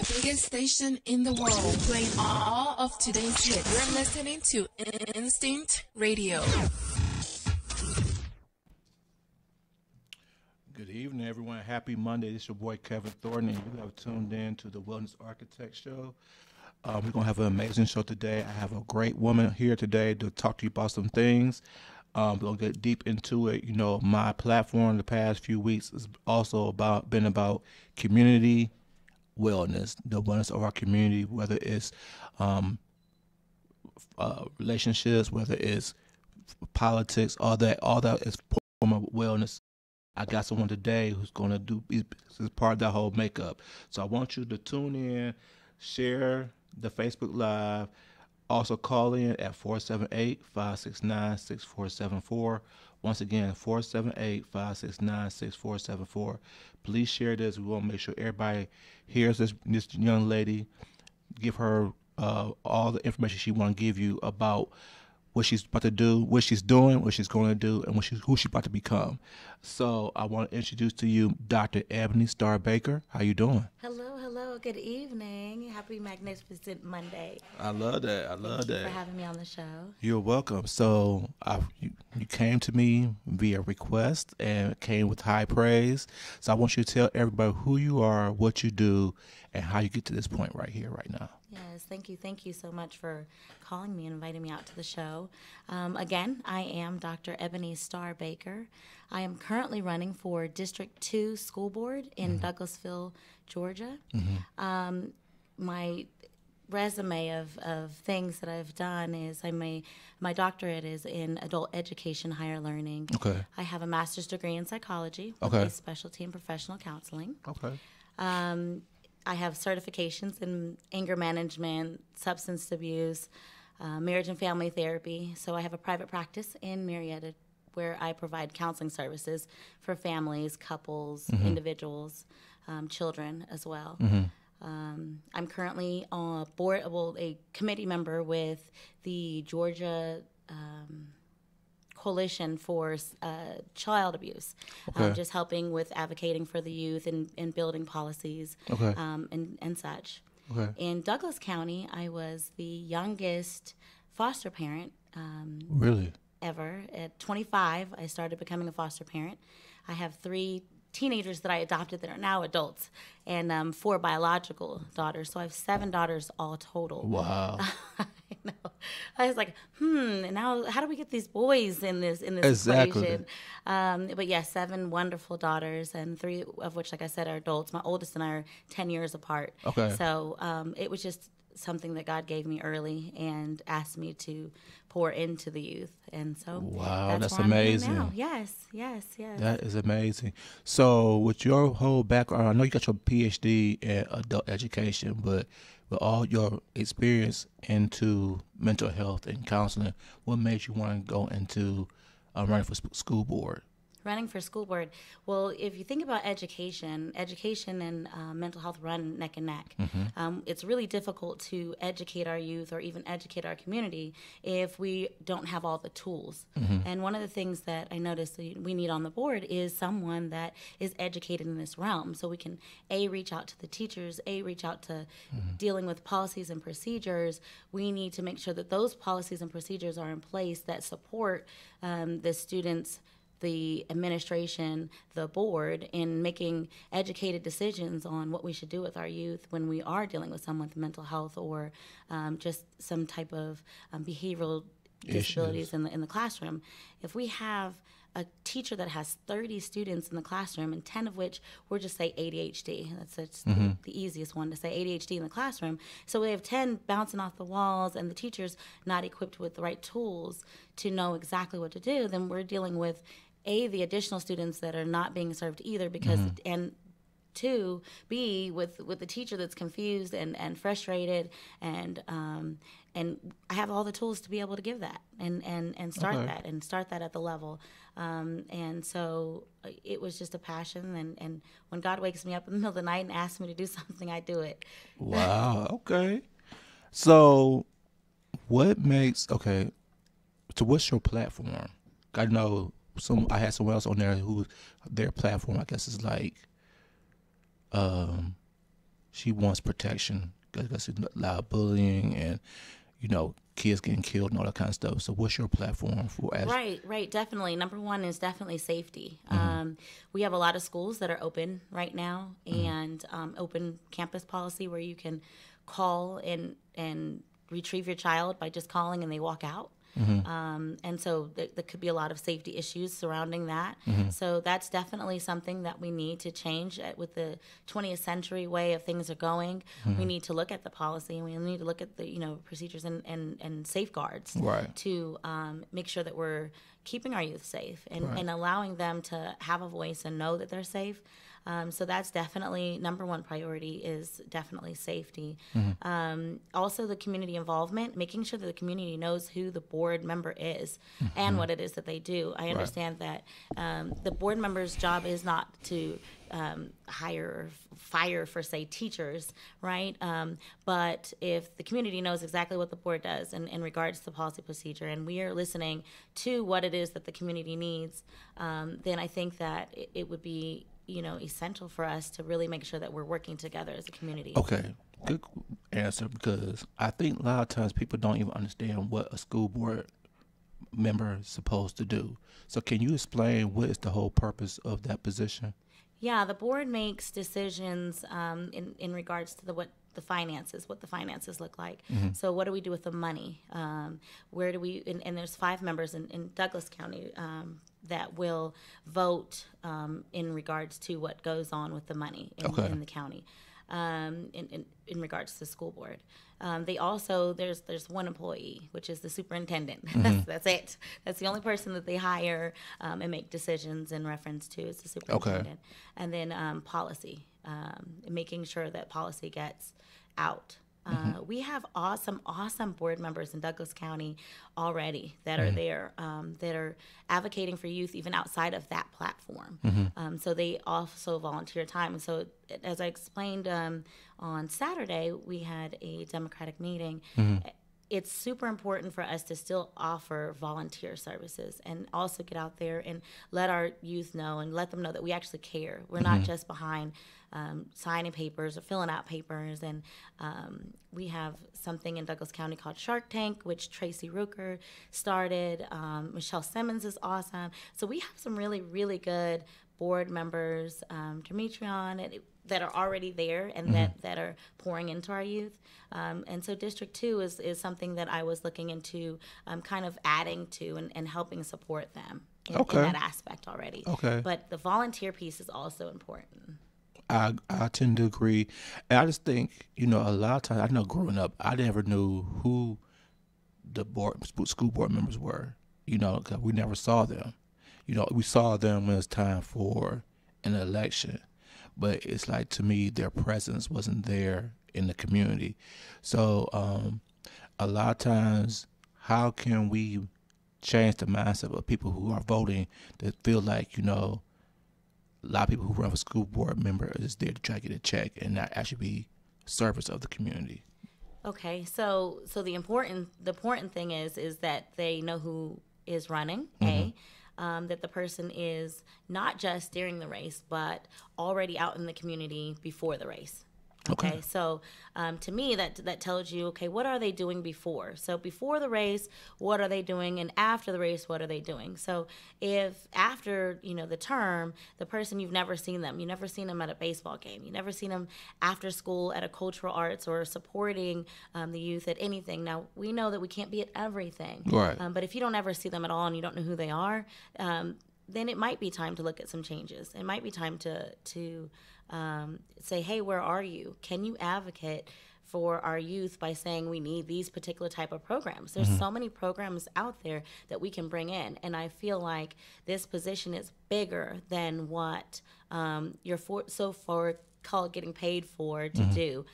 biggest station in the world, playing all of today's hits. You're listening to Instinct Radio. Good evening, everyone. Happy Monday. This is your boy Kevin Thornton, and you have tuned in to the Wellness Architect Show. We're going to have an amazing show today. I have a great woman here today to talk to you about some things. We're going to get deep into it. You know, my platform the past few weeks has also been about community wellness, the wellness of our community, whether it's relationships, whether it's politics, all that is form of wellness. I got someone today who's going to do this is part of that whole makeup. So I want you to tune in, share the Facebook Live, also call in at 478-569-6474. Once again, 478-569-6474. Please share this. We want to make sure everybody hears this young lady. Give her all the information she want to give you about what she's about to do, what she's doing, what she's going to do, and who she's about to become. So I want to introduce to you Dr. Ebony Baker. How you doing? Hello. Good evening. Happy Magnificent Monday. I love that. Thank you for having me on the show. You're welcome. So you came to me via request and came with high praise. So I want you to tell everybody who you are, what you do, and how you get to this point right here, right now. Yes, thank you. Thank you so much for calling me and inviting me out to the show. Again, I am Dr. Ebony Baker. I am currently running for District 2 School Board in Douglasville, Georgia. My resume of things that I've done is my doctorate is in adult education, higher learning. Okay. I have a master's degree in psychology with a specialty in professional counseling. Okay. I have certifications in anger management, substance abuse, marriage and family therapy. So I have a private practice in Marietta where I provide counseling services for families, couples, individuals, children as well. I'm currently on a committee member with the Georgia Coalition for Child Abuse, just helping with advocating for the youth and building policies and such. Okay. In Douglas County, I was the youngest foster parent Really? ever. At 25, I started becoming a foster parent. I have 3 teenagers that I adopted that are now adults, and 4 biological daughters. So I have 7 daughters all total. Wow. I know. I was like, and now how do we get these boys in this Exactly. equation? But yeah, 7 wonderful daughters, and 3 of which, like I said, are adults. My oldest and I are 10 years apart. Okay. So it was just something that God gave me early and asked me to pour into the youth. And so wow, that's where I'm at amazing. now. Yes. That is amazing. So with your whole background, I know you got your PhD in adult education, but with all your experience into mental health and counseling, what made you want to go into running for school board? Running for school board. Well, if you think about education and mental health run neck and neck. It's really difficult to educate our youth or even educate our community if we don't have all the tools. And one of the things that I noticed that we need on the board is someone that is educated in this realm, so we can reach out to the teachers, reach out to dealing with policies and procedures. We need to make sure that those policies and procedures are in place that support the students, the administration, the board, in making educated decisions on what we should do with our youth when we are dealing with someone with mental health or just some type of behavioral disabilities in the classroom. If we have a teacher that has 30 students in the classroom and 10 of which we'll just say ADHD. That's the easiest one to say, ADHD in the classroom. So we have 10 bouncing off the walls and the teacher's not equipped with the right tools to know exactly what to do, then we're dealing with the additional students that are not being served either because and 2, with the teacher that's confused and frustrated and I have all the tools to be able to give that and start that at the level. And so it was just a passion. And when God wakes me up in the middle of the night and asks me to do something, I do it. Wow. Okay. So what's your platform? I know I had someone else on there who their platform, I guess, is like she wants protection because it's a lot of bullying and, kids getting killed and all that kind of stuff. So what's your platform for as Right, definitely. Number one is definitely safety. We have a lot of schools that are open right now, and open campus policy where you can call and retrieve your child by just calling and they walk out. And so there could be a lot of safety issues surrounding that. So that's definitely something that we need to change with the 20th century way of things are going. We need to look at the policy, and we need to look at the procedures and safeguards to make sure that we're keeping our youth safe and allowing them to have a voice and know that they're safe. So that's definitely number one priority is definitely safety. Also the community involvement, making sure that the community knows who the board member is and what it is that they do. I understand that the board member's job is not to hire or fire, for say, teachers, right? But if the community knows exactly what the board does in regards to the policy procedure, and we are listening to what it is that the community needs, then I think that it would be essential for us to really make sure that we're working together as a community. Okay, good answer, because I think a lot of times people don't even understand what a school board member is supposed to do. So can you explain what is the whole purpose of that position? Yeah, the board makes decisions in regards to what the finances look like. So what do we do with the money? Where do we, and there's 5 members in Douglas County that will vote in regards to what goes on with the money in the county. In regards to the school board. They also, there's one employee, which is the superintendent. That's it. That's the only person that they hire and make decisions in reference to is the superintendent. And then policy, making sure that policy gets out. We have awesome board members in Douglas County already that are there, that are advocating for youth even outside of that platform. So they also volunteer time. And so as I explained on Saturday, we had a Democratic meeting. It's super important for us to still offer volunteer services and also get out there and let our youth know and let them know that we actually care. We're not just behind signing papers or filling out papers. And we have something in Douglas County called Shark Tank, which Tracy Rooker started. Michelle Simmons is awesome. So we have some really, really good board members, Demetrion, that are already there and that are pouring into our youth. And so District 2 is something that I was looking into kind of adding to and helping support them in that aspect already. But the volunteer piece is also important. I tend to agree. And I just think, a lot of times, I know growing up, I never knew who the school board members were, because we never saw them. We saw them when it was time for an election. But it's like, to me, their presence wasn't there in the community. So a lot of times, how can we change the mindset of people who are voting that feel like, a lot of people who run for school board member is there to try to get a check and not actually be service of the community? Okay, so the important thing is that they know who is running, that the person is not just during the race, but already out in the community before the race. Okay, so to me, that tells you, okay, what are they doing before? So before the race, what are they doing? And after the race, what are they doing? So if after, the term, the person, you've never seen them at a baseball game, you've never seen them after school at a cultural arts or supporting the youth at anything. Now, we know that we can't be at everything. Right. But if you don't ever see them at all and you don't know who they are, then it might be time to look at some changes. It might be time to say, hey, where are you? Can you advocate for our youth by saying we need these particular type of programs? There's so many programs out there that we can bring in, and I feel like this position is bigger than what you're called getting paid for to do.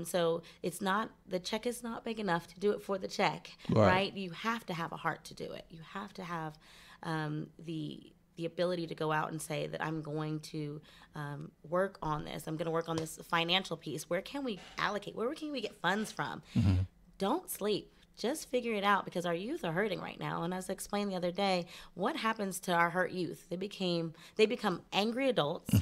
So it's not, the check is not big enough to do it for the check, right? You have to have a heart to do it. You have to have the ability to go out and say that I'm going to work on this. I'm going to work on this financial piece. Where can we allocate? Where can we get funds from? Don't sleep. Just figure it out, because our youth are hurting right now. And as I explained the other day, what happens to our hurt youth? They become angry adults,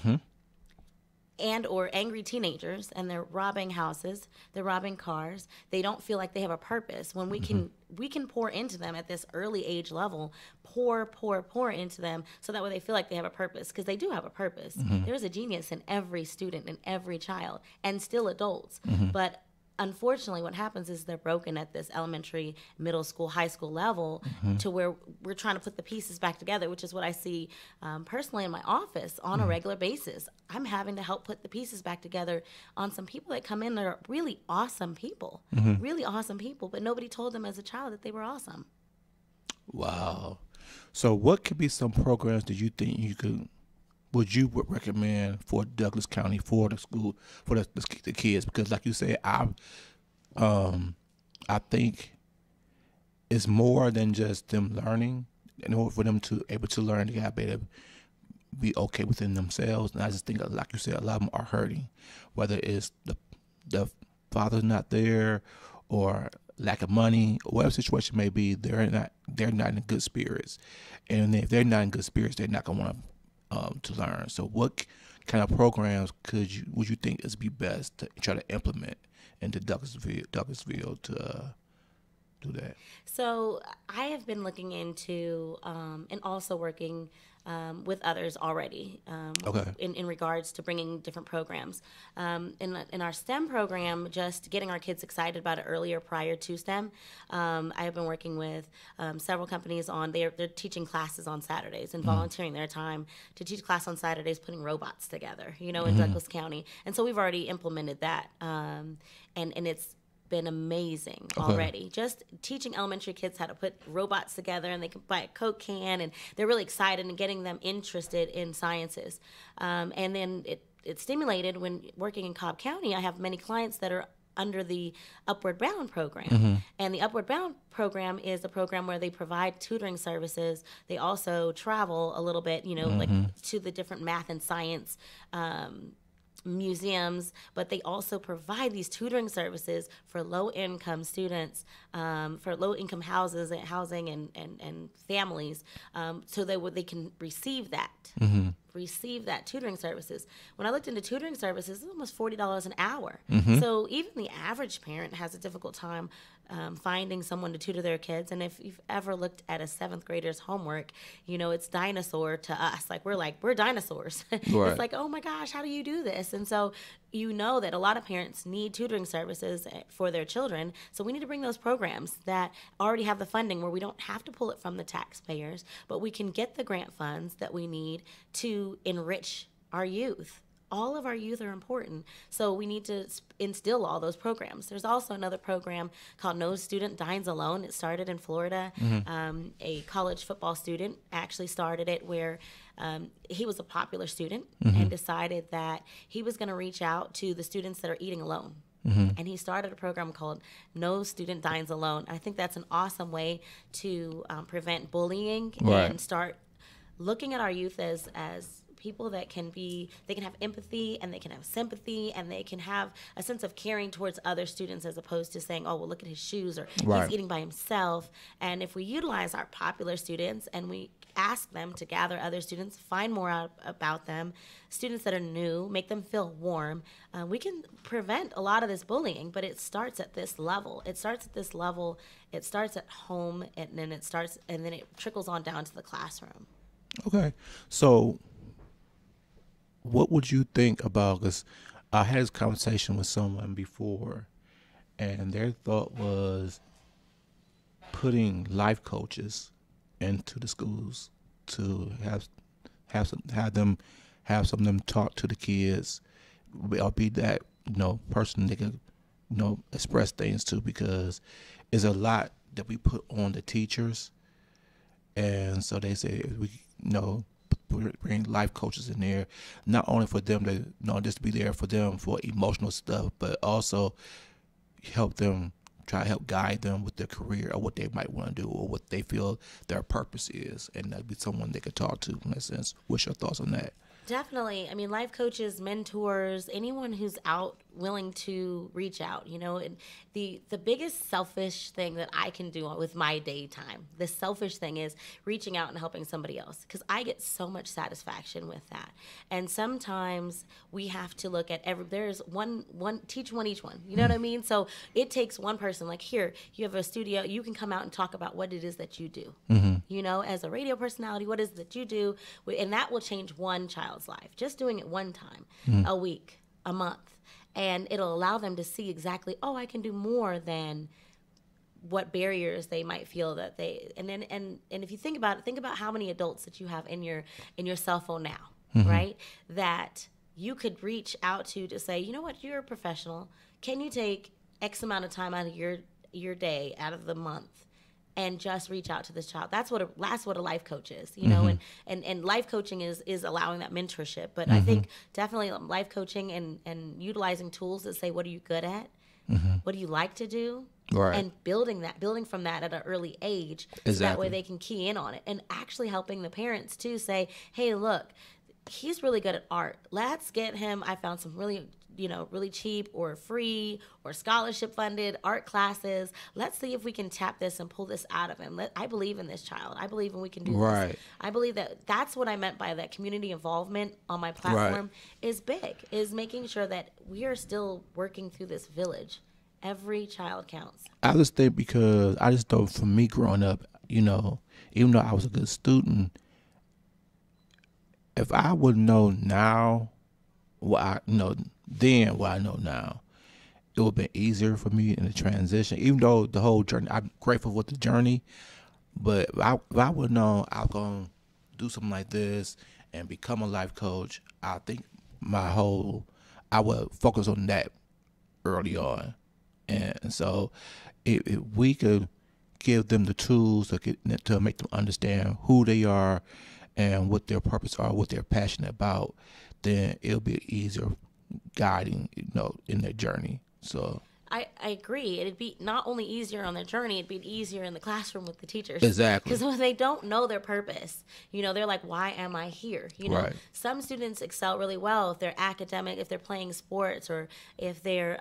and or angry teenagers, and they're robbing houses, they're robbing cars. They don't feel like they have a purpose. When we can pour into them at this early age level, pour into them, so that way they feel like they have a purpose, because they do have a purpose. There's a genius in every student and every child, and still adults. But unfortunately, what happens is they're broken at this elementary, middle school, high school level, to where we're trying to put the pieces back together, which is what I see personally in my office on a regular basis. I'm having to help put the pieces back together on some people that come in that are really awesome people, but nobody told them as a child that they were awesome. Wow. So what could be some programs that you think would recommend for Douglas County, for the school, for the kids? Because like you said, I think it's more than just them learning. In order for them to able to learn, they got to be okay within themselves. And I just think, like you said, a lot of them are hurting, whether it's the father's not there, or lack of money, or whatever situation may be. They're not in good spirits, and if they're not in good spirits, they're not gonna want to learn. So what kind of programs would you think is be best to try to implement into Douglasville to do that? So I have been looking into and also working with others already in regards to bringing different programs. In our STEM program, just getting our kids excited about it earlier prior to STEM, I have been working with several companies they're teaching classes on Saturdays and volunteering their time to teach class on Saturdays, putting robots together, in Douglas County. And so we've already implemented that, and it's been amazing already. Just teaching elementary kids how to put robots together, and they can buy a Coke can, and they're really excited, and getting them interested in sciences. And then it's stimulated when working in Cobb County. I have many clients that are under the Upward Bound program. And the Upward Bound program is a program where they provide tutoring services. They also travel a little bit, like to the different math and science museums, but they also provide these tutoring services for low-income students, for low-income housing and families, so that they can receive that tutoring services. When I looked into tutoring services, it's almost $40 an hour. So even the average parent has a difficult time finding someone to tutor their kids. And if you've ever looked at a 7th grader's homework, it's dinosaur to us. We're dinosaurs. Right. It's like, oh my gosh, how do you do this? And so that a lot of parents need tutoring services for their children. So we need to bring those programs that already have the funding, where we don't have to pull it from the taxpayers, but we can get the grant funds that we need to enrich our youth. All of our youth are important, so we need to instill all those programs. There's also another program called No Student Dines Alone. It started in Florida. A college football student actually started it, where he was a popular student and decided that he was going to reach out to the students that are eating alone. And he started a program called No Student Dines Alone. I think that's an awesome way to prevent bullying and start looking at our youth as people that they can have empathy, and they can have sympathy, and they can have a sense of caring towards other students, as opposed to saying, oh, well, look at his shoes, or he's eating by himself. And if we utilize our popular students and we ask them to gather other students, find more out about them, students that are new, make them feel warm, we can prevent a lot of this bullying. But it starts at this level. It starts at home, and then it trickles on down to the classroom. Okay. So what would you think about, because I had this conversation with someone before, and their thought was putting life coaches into the schools to have some of them talk to the kids, or be that person they can express things to, because it's a lot that we put on the teachers. And so they say, if we bring life coaches in there, not only for them to just to be there for them for emotional stuff, but also try to help guide them with their career, or what they might want to do, or what they feel their purpose is, and that'd be someone they could talk to in that sense. What's your thoughts on that? Definitely. I mean, life coaches, mentors, anyone who's out willing to reach out, and the biggest selfish thing that I can do with my daytime, the selfish thing is reaching out and helping somebody else, because I get so much satisfaction with that. And sometimes we have to look at there's one teach one each one. You know what I mean? So it takes one person, like, here, you have a studio, you can come out and talk about what it is that you do. As a radio personality, what is it that you do? And that will change one child's life. Just doing it one time, a week, a month. And it'll allow them to see exactly, I can do more than what barriers they might feel that they, and if you think about how many adults that you have in your cell phone now, right? That you could reach out to say, you know what, you're a professional. Can you take X amount of time out of your day, out of the month, and just reach out to this child? That's what a life coach is, and life coaching is allowing that mentorship. But I think definitely life coaching and utilizing tools that say, what are you good at? What do you like to do? Right. And building from that at an early age. Exactly. So that way they can key in on it, and actually helping the parents to say, hey, look, he's really good at art. Let's get him. I found some really cheap or free or scholarship funded art classes. Let's see if we can tap this and pull this out of him. I believe in this child. I believe we can do this. I believe that's what I meant by that community involvement on my platform is big, is making sure that we are still working through this village. Every child counts. I just think because I just thought for me growing up, even though I was a good student, if I would know now what I know then, what I know now, it would have been easier for me in the transition. Even though the whole journey, I'm grateful for the journey, but if I would have known I was going to do something like this and become a life coach, I think I would focus on that early on. And so if we could give them the tools to make them understand who they are and what their purpose are, what they're passionate about, then it'll be easier guiding, in their journey. So I agree. It'd be not only easier on their journey, it'd be easier in the classroom with the teachers. Exactly. Because when they don't know their purpose, they're like, why am I here? Right. Some students excel really well if they're academic, if they're playing sports, or if they're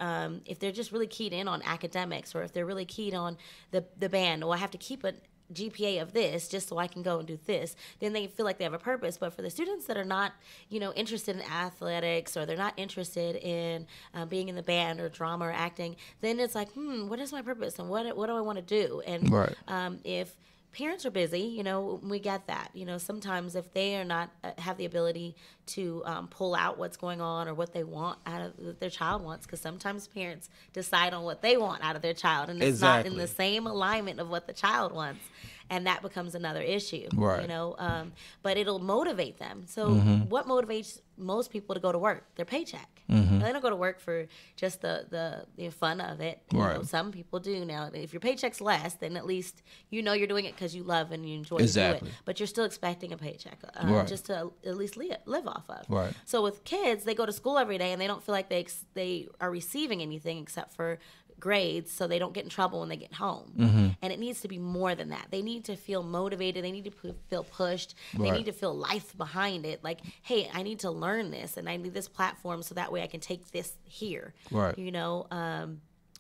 just really keyed in on academics, or if they're really keyed on the band. I have to keep a GPA of this just so I can go and do this. Then they feel like they have a purpose. But for the students that are not, interested in athletics, or they're not interested in being in the band or drama or acting, then it's like, what is my purpose, and what do I want to do? And if parents are busy, we get that. Sometimes if they are not have the ability to pull out what's going on or what they want out of their child wants, because sometimes parents decide on what they want out of their child, and it's not in the same alignment of what the child wants. And that becomes another issue, but it'll motivate them. So what motivates most people to go to work? Their paycheck. They don't go to work for just the fun of it. Some people do. Now, if your paycheck's less, then at least you're doing it because you love and you enjoy to do it. But you're still expecting a paycheck just to at least live off of. Right. So with kids, they go to school every day and they don't feel like they are receiving anything except for grades, so they don't get in trouble when they get home. And it needs to be more than that. They need to feel motivated. They need to feel pushed. They need to feel life behind it. Like, hey, I need to learn this, and I need this platform so that way I can take this here. Right.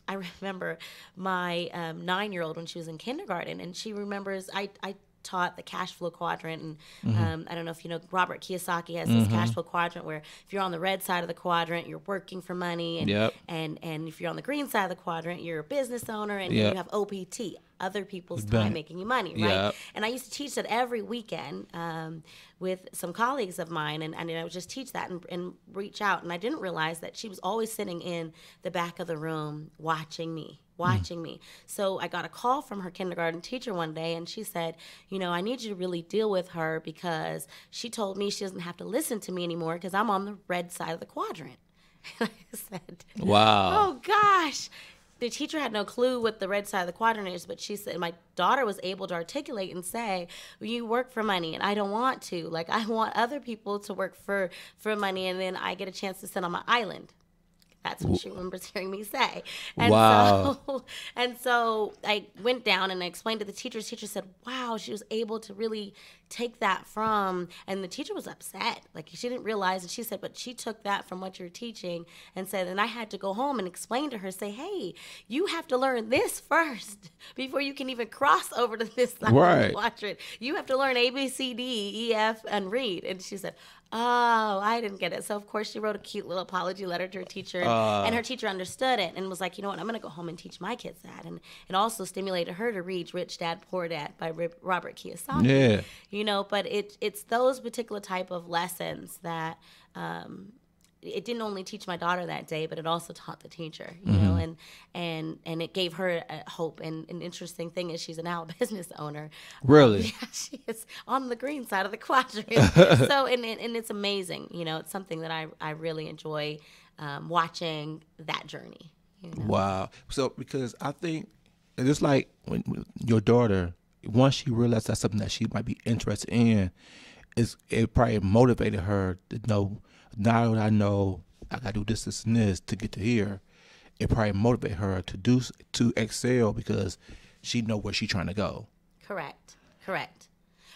I remember my 9-year-old when she was in kindergarten, and she remembers I taught the cash flow quadrant, and I don't know if Robert Kiyosaki has this cash flow quadrant where if you're on the red side of the quadrant, you're working for money, and and if you're on the green side of the quadrant, you're a business owner, and you have OPT, other people's time making you money, right? And I used to teach that every weekend with some colleagues of mine, and I would just teach that and reach out, and I didn't realize that she was always sitting in the back of the room watching me. So I got a call from her kindergarten teacher one day, and she said, I need you to really deal with her because she told me she doesn't have to listen to me anymore because I'm on the red side of the quadrant. And I said, wow. Oh, gosh. The teacher had no clue what the red side of the quadrant is, but she said, my daughter was able to articulate and say, you work for money, and I don't want to. Like, I want other people to work for money, and then I get a chance to sit on my island. That's what she remembers hearing me say. Wow. And so I went down and I explained to the teacher. The teacher said, wow, she was able to really take that from, and the teacher was upset. Like, she didn't realize, and she said, but she took that from what you're teaching and said, and I had to go home and explain to her, say, hey, you have to learn this first before you can even cross over to this side of the quadrant. You have to learn A, B, C, D, E, F, and read. And she said, oh, I didn't get it. So, of course, she wrote a cute little apology letter to her teacher, and her teacher understood it and was like, you know what, I'm going to go home and teach my kids that. And it also stimulated her to read Rich Dad, Poor Dad by Robert Kiyosaki. Yeah. You know, but it's those particular type of lessons that it didn't only teach my daughter that day, but it also taught the teacher, you know, and it gave her hope. And an interesting thing is she's now a business owner. Really? Yeah, she is on the green side of the quadrant. So, and it's amazing. You know, it's something that I really enjoy watching that journey. You know? Wow. So, because I think it's like when your daughter, once she realized that's something that she might be interested in, it probably motivated her to know, now that I know I got to do this, and this to get to here, it probably motivated her to excel because she know where she's trying to go. Correct.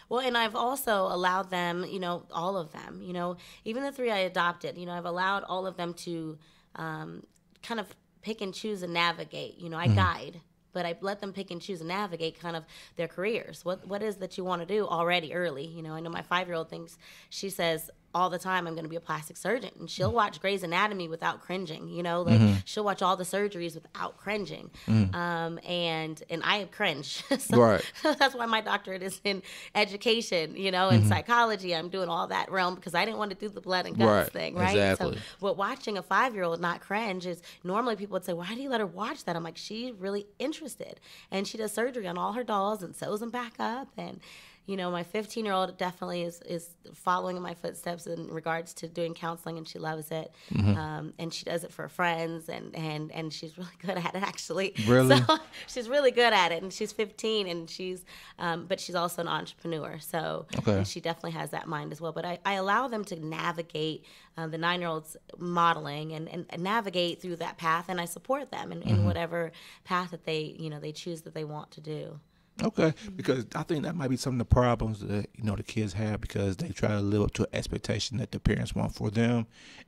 Well, and I've also allowed them, you know, all of them, you know, even the 3 I adopted, you know, I've allowed all of them to kind of pick and choose and navigate. You know, I guide, but I let them pick and choose and navigate kind of their careers. What is that you want to do already early? You know, I know my 5-year-old thinks, she says all the time, I'm going to be a plastic surgeon. And she'll watch Grey's Anatomy without cringing, you know, like she'll watch all the surgeries without cringing. And I cringe. So that's why my doctorate is in education, you know, and psychology. I'm doing all that realm because I didn't want to do the blood and guts thing, right? Exactly. So, but watching a 5-year-old not cringe is, normally people would say, why do you let her watch that? I'm like, she's really interested. And she does surgery on all her dolls and sews them back up. And you know, my 15-year-old definitely is following in my footsteps in regards to doing counseling, and she loves it. And she does it for friends, and she's really good at it, actually. Really? So she's really good at it, and she's 15, and but she's also an entrepreneur. So and she definitely has that mind as well. But I allow them to navigate the 9-year-old's modeling and navigate through that path, and I support them in whatever path that they choose that they want to do. Okay, because I think that might be some of the problems that the kids have, because they try to live up to an expectation that the parents want for them,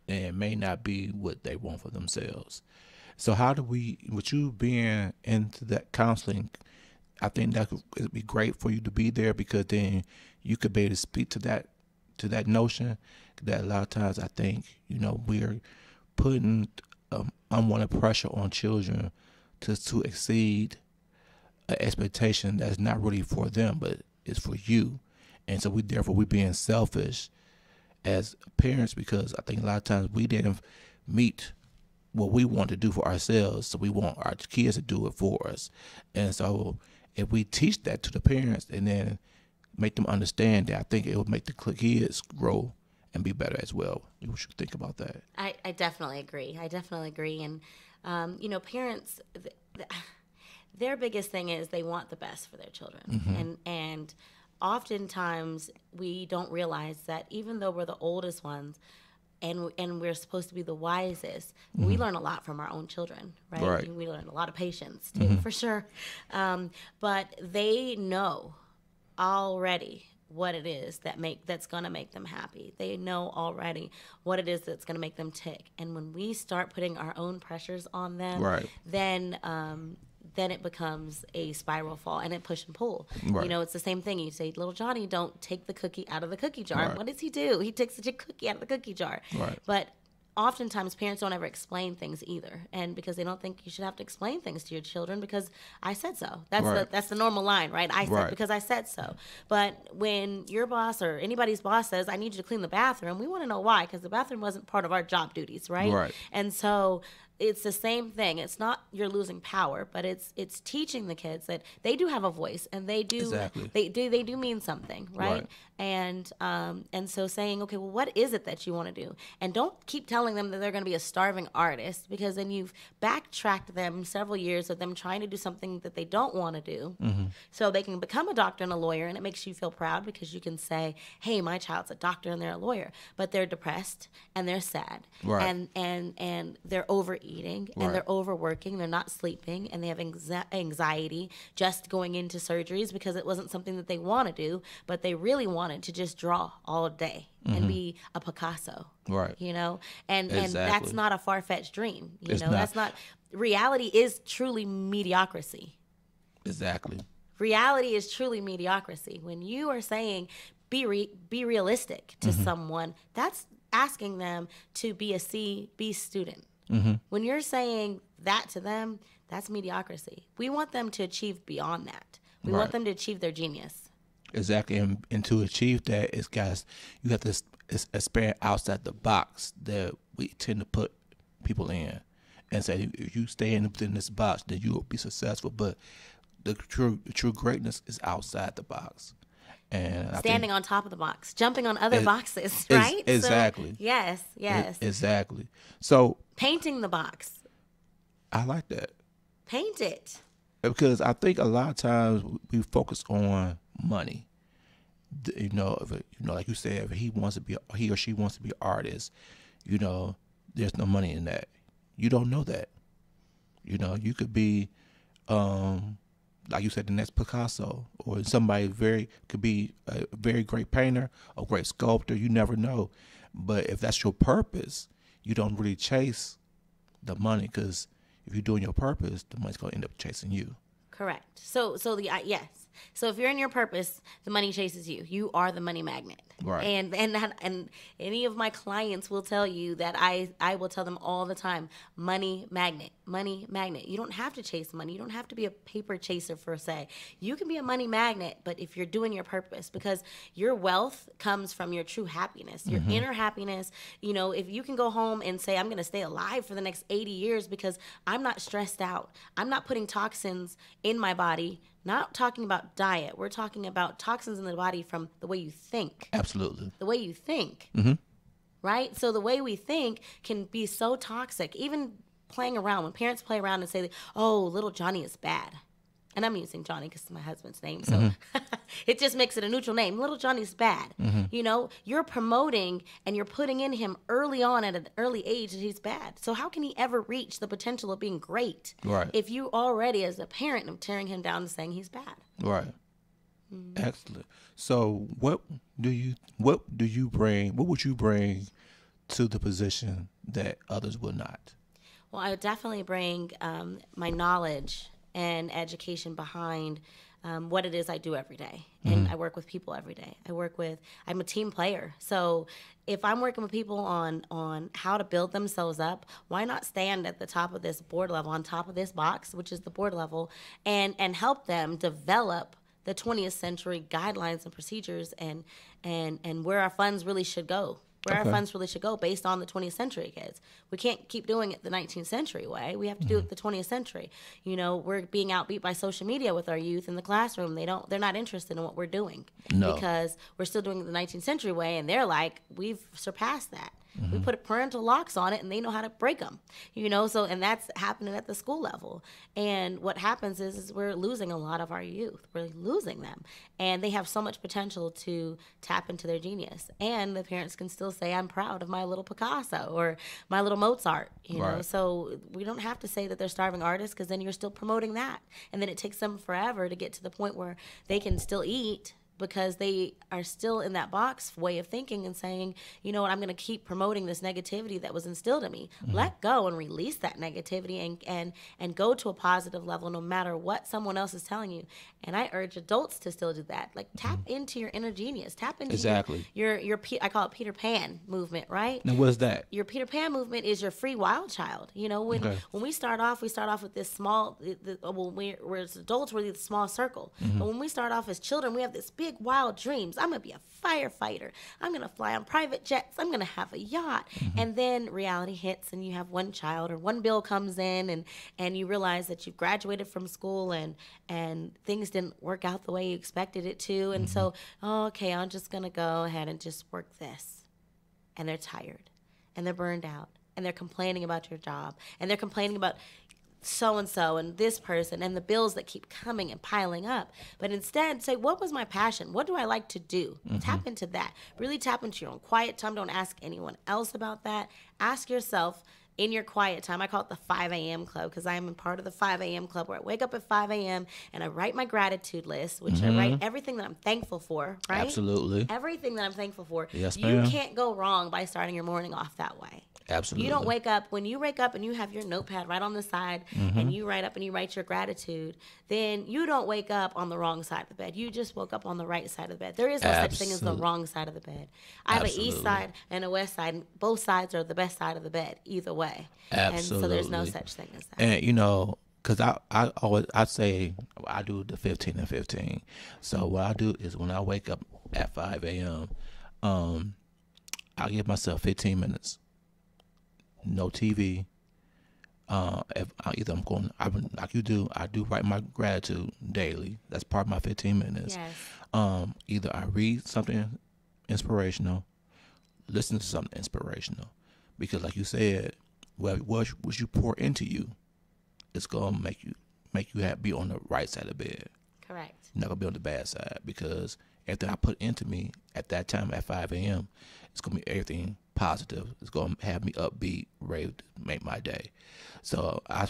and it may not be what they want for themselves. So how do we, with you being into that counseling, I think that it'd be great for you to be there, because then you could be able to speak to that notion that a lot of times I think we're putting unwanted pressure on children to exceed an expectation that's not really for them, but it's for you. And so we're being selfish as parents, because I think a lot of times we didn't meet what we want to do for ourselves, so we want our kids to do it for us. And so if we teach that to the parents and then make them understand that, I think it will make the kids grow and be better as well. You should think about that. I definitely agree. And parents, their biggest thing is they want the best for their children. And oftentimes we don't realize that even though we're the oldest ones and we're supposed to be the wisest, we learn a lot from our own children, right? We learn a lot of patience too, for sure. But they know already what it is that's going to make them happy. They know already what it is that's going to make them tick. And when we start putting our own pressures on them, then it becomes a spiral fall, and it push and pull. It's the same thing. You say, little Johnny, don't take the cookie out of the cookie jar. What does he do? He takes the cookie out of the cookie jar. But oftentimes parents don't ever explain things either, and because they don't think you should have to explain things to your children, because I said so. That's the normal line, right? I said because I said so. But when your boss or anybody's boss says, I need you to clean the bathroom, we want to know why, because the bathroom wasn't part of our job duties, right? And so it's the same thing. It's not you're losing power, but it's teaching the kids that they do have a voice, and they do they do mean something, right? And so saying, okay, well, what is it that you want to do? And don't keep telling them that they're going to be a starving artist, because then you've backtracked them several years of them trying to do something that they don't want to do, so they can become a doctor and a lawyer, and it makes you feel proud because you can say, hey, my child's a doctor and they're a lawyer, but they're depressed and they're sad, and they're overeating, and they're overworking, they're not sleeping, and they have anxiety just going into surgeries because it wasn't something that they want to do, but they really wanted to just draw all day and be a Picasso, you know, and that's not a far-fetched dream, you know. That's not reality. Is truly mediocrity. Exactly. Reality is truly mediocrity. When you are saying be realistic to someone, that's asking them to be a B student. When you're saying that to them, that's mediocrity. We want them to achieve beyond that. We want them to achieve their genius. Exactly, and to achieve that, it's guys, you have to expand outside the box that we tend to put people in, and say, if you stay within this box, then you will be successful. But the true greatness is outside the box, and standing on top of the box, jumping on other boxes, right? Exactly. So, yes. Exactly. So painting the box. I like that. Paint it. Because I think a lot of times we focus on money. You know, like you said, if he or she wants to be an artist, you know, there's no money in that. You don't know that. You know, you could be, like you said, the next Picasso, or somebody could be a very great painter, a great sculptor. You never know. But if that's your purpose, you don't really chase the money, because if you're doing your purpose, the money's going to end up chasing you. Correct. So yes. So if you're in your purpose, the money chases you. You are the money magnet. Right. And any of my clients will tell you that I will tell them all the time, money magnet, money magnet. You don't have to chase money. You don't have to be a paper chaser per se. You can be a money magnet, but if you're doing your purpose, because your wealth comes from your true happiness, your inner happiness. You know, if you can go home and say, I'm going to stay alive for the next 80 years because I'm not stressed out, I'm not putting toxins in my body. Not talking about diet. We're talking about toxins in the body from the way you think. Absolutely. The way you think. Right? So the way we think can be so toxic. Even playing around. When parents play around and say, oh, little Johnny is bad. And I'm using Johnny because it's my husband's name. So it just makes it a neutral name. Little Johnny's bad. You know, you're promoting and you're putting in him early on at an early age that he's bad. So how can he ever reach the potential of being great if you already, as a parent, are tearing him down and saying he's bad? Right. Excellent. So what would you bring to the position that others will not? Well, I would definitely bring my knowledge and education behind what it is I do every day. And I work with people every day. I'm a team player. So if I'm working with people on how to build themselves up, why not stand at the top of this board level, on top of this box, which is the board level, and help them develop the 20th century guidelines and procedures and where our funds really should go. Our funds really should go based on the 20th century kids. We can't keep doing it the 19th century way. We have to do it the 20th century. You know, we're being outbeat by social media with our youth in the classroom. They're not interested in what we're doing because we're still doing it the 19th century way, and they're like, we've surpassed that. We put parental locks on it, and they know how to break them. You know, so and that's happening at the school level. And what happens is we're losing a lot of our youth. We're losing them, and they have so much potential to tap into their genius. And the parents can still say, "I'm proud of my little Picasso or my little Mozart." You know, so we don't have to say that they're starving artists, because then you're still promoting that, and then it takes them forever to get to the point where they can still eat, because they are still in that box way of thinking and saying, you know what, I'm going to keep promoting this negativity that was instilled in me. Let go and release that negativity and go to a positive level no matter what someone else is telling you. And I urge adults to still do that. Like, tap into your inner genius. Tap into your I call it Peter Pan movement, right? Now, what is that? Your Peter Pan movement is your free wild child. You know, when we start off with this small, we're as adults, we're the small circle. But when we start off as children, we have this big big, wild dreams. I'm going to be a firefighter. I'm going to fly on private jets. I'm going to have a yacht. And then reality hits and you have one child or one bill comes in and you realize that you've graduated from school and things didn't work out the way you expected it to. And so, okay, I'm just going to go ahead and just work this. And they're tired and they're burned out and they're complaining about your job and they're complaining about so-and-so and this person and the bills that keep coming and piling up. But instead, say, what was my passion? What do I like to do? Tap into that. Really tap into your own quiet time. Don't ask anyone else about that. Ask yourself in your quiet time. I call it the 5 a.m. club because I am a part of the 5 a.m. club where I wake up at 5 a.m. and I write my gratitude list, which I write everything that I'm thankful for, right? Absolutely. Everything that I'm thankful for. Yes, you ma'am. can't go wrong by starting your morning off that way. Absolutely. You don't wake up, when you wake up and you have your notepad right on the side and you write up and you write your gratitude, then you don't wake up on the wrong side of the bed. You just woke up on the right side of the bed. There is no such thing as the wrong side of the bed. I have an east side and a west side, and both sides are the best side of the bed, either way. Absolutely. And so there's no such thing as that. And, you know, because I say I do the 15 and 15. So what I do is when I wake up at 5 a.m., I give myself 15 minutes. No TV. If either I'm going, like you do, I do write my gratitude daily. That's part of my 15 minutes. Yes. Either I read something inspirational, listen to something inspirational, because like you said, what you pour into you, it's gonna make you be on the right side of the bed. Correct. You're not gonna be on the bad side, because everything I put into me at that time at 5 a.m., it's gonna be everything positive. It's gonna have me upbeat, ready to make my day. So when I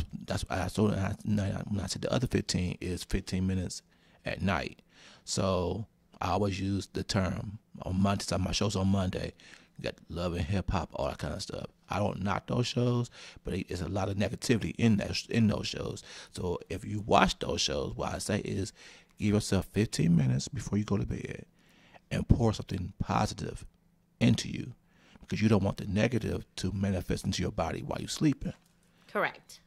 said the other 15 is 15 minutes at night. So I always use the term on Monday. So my show's on Monday. You got love and hip hop, all that kind of stuff. I don't knock those shows, but it's a lot of negativity in those shows. So if you watch those shows, what I say is give yourself 15 minutes before you go to bed and pour something positive into you, because you don't want the negative to manifest into your body while you're sleeping. Correct.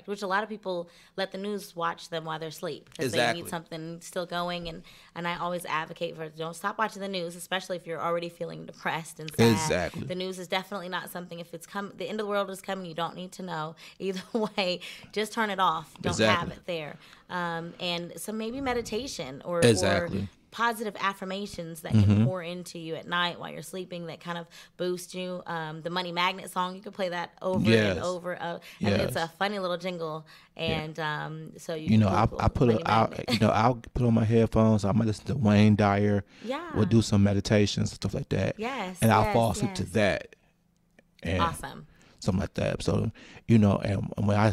Which a lot of people let the news watch them while they're asleep because Exactly. they need something still going. And I always advocate for don't stop watching the news, especially if you're already feeling depressed and sad. Exactly. The news is definitely not something, if it's the end of the world is coming, you don't need to know. Either way, just turn it off. Don't Exactly. have it there. And so maybe meditation or positive affirmations that can pour into you at night while you're sleeping that kind of boost you. The Money Magnet song, you can play that over and over. And it's a funny little jingle. And so you know, I'll put on my headphones. I might listen to Wayne Dyer. Yeah. We'll do some meditations and stuff like that. Yes. And I'll fall asleep to that. And awesome. Something like that. So, you know, and when I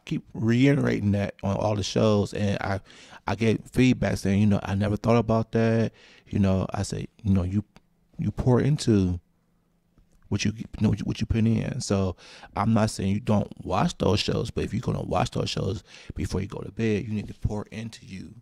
keep reiterating that on all the shows, and I get feedback saying, you know, I never thought about that. You know, I say, you know, you pour into what you put in. So I'm not saying you don't watch those shows, but if you're gonna watch those shows before you go to bed, you need to pour into you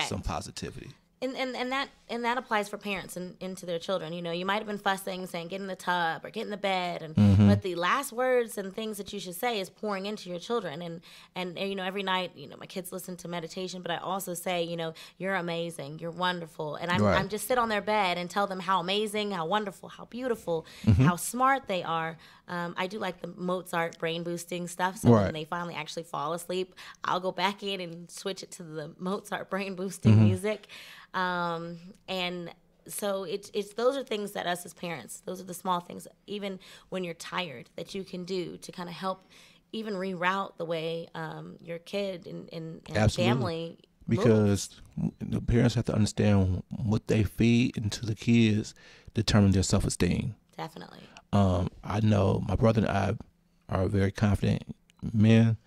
some positivity. And that applies for parents and into their children. You know, you might have been fussing, saying get in the tub or get in the bed, but the last words and things that you should say is pouring into your children. And you know, every night, you know, my kids listen to meditation, but I also say, you know, you're amazing, you're wonderful, and I'm just sit on their bed and tell them how amazing, how wonderful, how beautiful, how smart they are. I do like the Mozart brain boosting stuff. So when they finally actually fall asleep, I'll go back in and switch it to the Mozart brain boosting music. And so it's those are things that us as parents, those are the small things, even when you're tired, that you can do to kind of help even reroute the way your kid and family because the parents have to understand what they feed into the kids determine their self-esteem. Definitely. I know my brother and I are very confident men,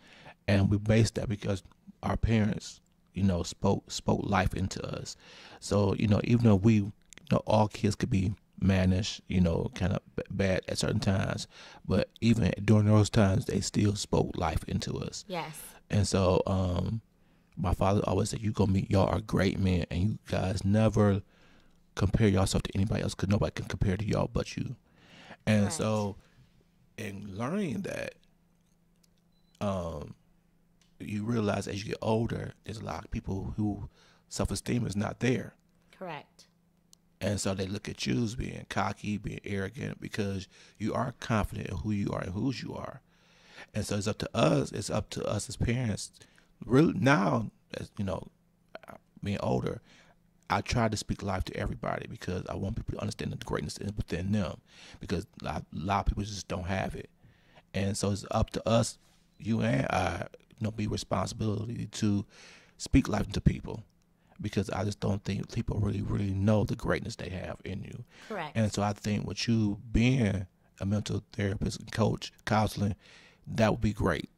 and we base that because our parents, you know, spoke life into us. So, you know, even though all kids could be mannish, you know, kind of bad at certain times, but even during those times, they still spoke life into us. Yes. And so, my father always said, y'all are great men, and you guys never compare yourself to anybody else, because nobody can compare to y'all but you. And so, in learning that, you realize as you get older, there's a lot of people who self-esteem is not there. Correct. And so they look at you as being cocky, being arrogant, because you are confident in who you are and whose you are. And so it's up to us. It's up to us as parents. Really now, as you know, being older, I try to speak life to everybody because I want people to understand the greatness within them, because a lot of people just don't have it. And so it's up to us, you and I, be responsibility to speak life to people, because I just don't think people really know the greatness they have in you. Correct. And so I think with you being a mental therapist and coach, counseling, that would be great,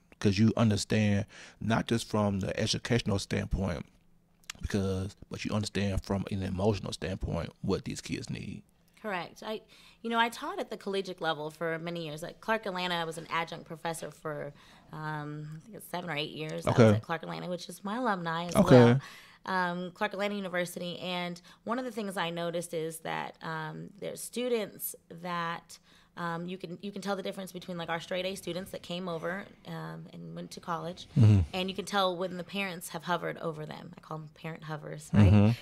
because you understand not just from the educational standpoint, but you understand from an emotional standpoint what these kids need. Correct. I taught at the collegiate level for many years. At Clark Atlanta, I was an adjunct professor for I think it's 7 or 8 years. Okay. I was at Clark Atlanta, which is my alumni as Okay. well. Clark Atlanta University. And one of the things I noticed is that there's students that you can tell the difference between like our straight A students that came over and went to college, and you can tell when the parents have hovered over them. I call them parent hovers, right?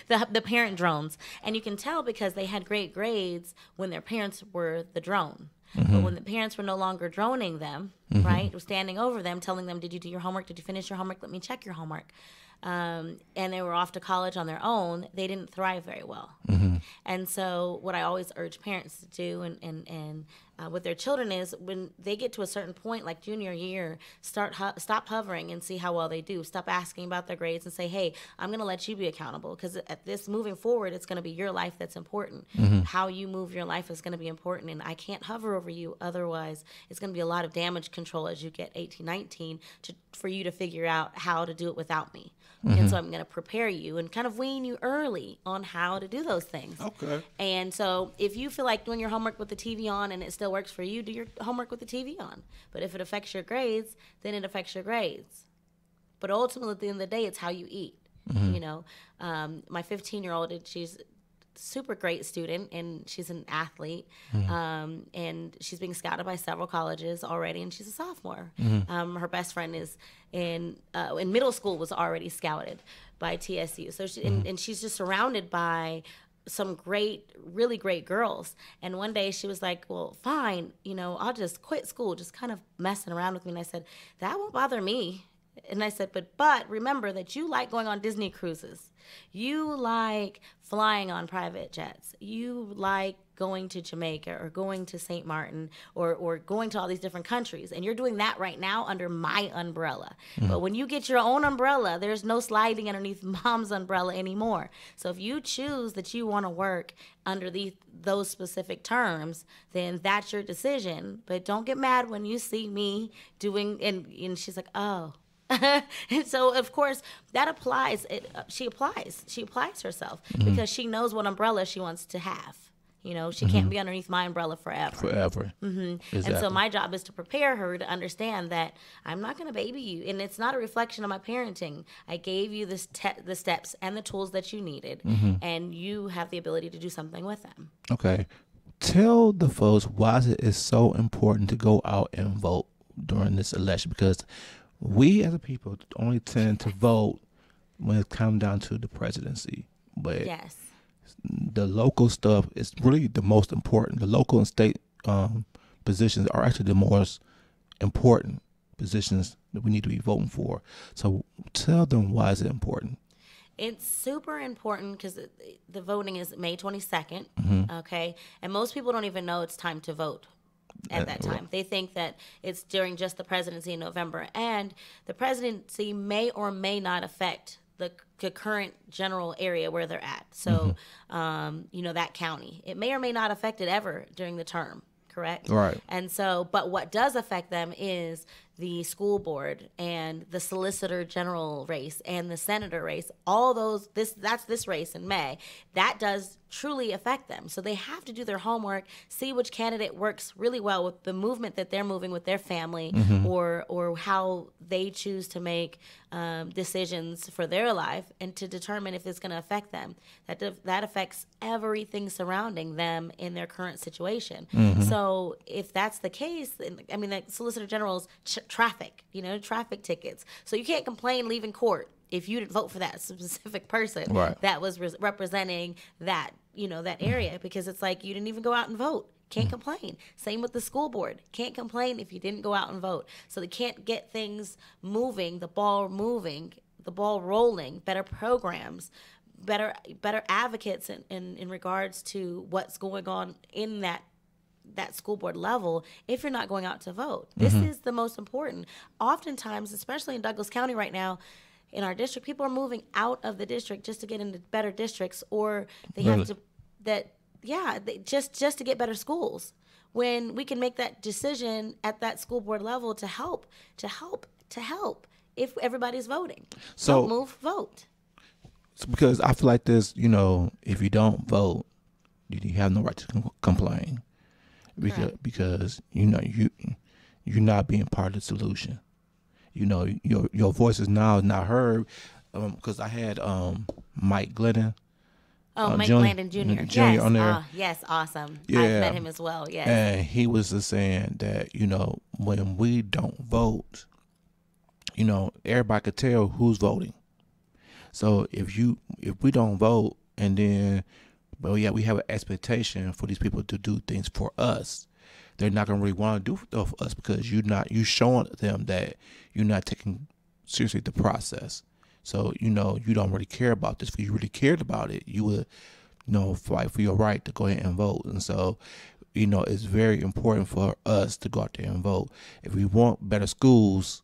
The parent drones, and you can tell because they had great grades when their parents were the drone. But when the parents were no longer droning them, right, or standing over them, telling them, "Did you do your homework? Did you finish your homework? Let me check your homework." And they were off to college on their own, they didn't thrive very well. And so what I always urge parents to do and with their children is when they get to a certain point, like junior year, stop hovering and see how well they do. Stop asking about their grades and say, hey, I'm going to let you be accountable, because at this moving forward, it's going to be your life that's important. How you move your life is going to be important, and I can't hover over you. Otherwise, it's going to be a lot of damage control as you get 18, 19 for you to figure out how to do it without me. And so I'm going to prepare you and kind of wean you early on how to do those things. Okay. And so if you feel like doing your homework with the TV on and it still works for you, do your homework with the TV on. But if it affects your grades, then it affects your grades. But ultimately, at the end of the day, it's how you eat. My 15-year-old, she's super great student, and she's an athlete, and she's being scouted by several colleges already, and she's a sophomore. Her best friend is in middle school, was already scouted by TSU. So and she's just surrounded by some really great girls. And one day she was like, well, fine, I'll just quit school, just kind of messing around with me. And I said, that won't bother me. And I said, but remember that you like going on Disney cruises. You like flying on private jets. You like going to Jamaica or going to St. Martin or going to all these different countries. And you're doing that right now under my umbrella. But when you get your own umbrella, there's no sliding underneath mom's umbrella anymore. So if you choose that you want to work under those specific terms, then that's your decision. But don't get mad when you see me doing, and she's like, oh. And so, of course, that applies. She applies herself because she knows what umbrella she wants to have. She can't be underneath my umbrella forever. Exactly. And so my job is to prepare her to understand that I'm not going to baby you. And it's not a reflection of my parenting. I gave you the steps and the tools that you needed, and you have the ability to do something with them. Okay. Tell the folks why it is so important to go out and vote during this election, because we as a people only tend to vote when it comes down to the presidency. But yes, the local stuff is really the most important. The local and state positions are actually the most important positions that we need to be voting for. So tell them, why is it important? It's super important because the voting is May 22nd, okay? And most people don't even know it's time to vote at that time. They think that it's during just the presidency in November. And the presidency may or may not affect the current general area where they're at. So, that county. It may or may not affect it ever during the term, correct? Right. And so, but what does affect them is the school board and the solicitor general race and the senator race. All those, that's this race in May. That does truly affect them. So they have to do their homework, see which candidate works really well with the movement that they're moving with their family, or how they choose to make decisions for their life, and to determine if it's going to affect them. That affects everything surrounding them in their current situation. So if that's the case, the Solicitor General's traffic tickets. So you can't complain leaving court if you didn't vote for that specific person Right. that was representing that, that area, because it's like you didn't even go out and vote. Can't complain. Same with the school board. Can't complain if you didn't go out and vote. So they can't get things moving, the ball rolling, better programs, better advocates in regards to what's going on in that school board level if you're not going out to vote. This is the most important. Oftentimes, especially in Douglas County right now, in our district, people are moving out of the district just to get into better districts, or they have to just to get better schools. When we can make that decision at that school board level to help if everybody's voting. So don't move, vote. Because I feel like this, if you don't vote, you have no right to complain. Because you're not being part of the solution. Your voice is now not heard. Because I had Mike Glennon. Oh, Mike Junior, Glennon Jr. Junior Yes. on there. Yes, awesome. Yeah. I've met him as well. Yes. And he was just saying that, when we don't vote, everybody could tell who's voting. So if we don't vote, and then, we have an expectation for these people to do things for us, they're not gonna really want to do stuff for us, because you're showing them that you're not taking seriously the process. So you don't really care about this. If you really cared about it, you would fight for your right to go ahead and vote. And so it's very important for us to go out there and vote. If we want better schools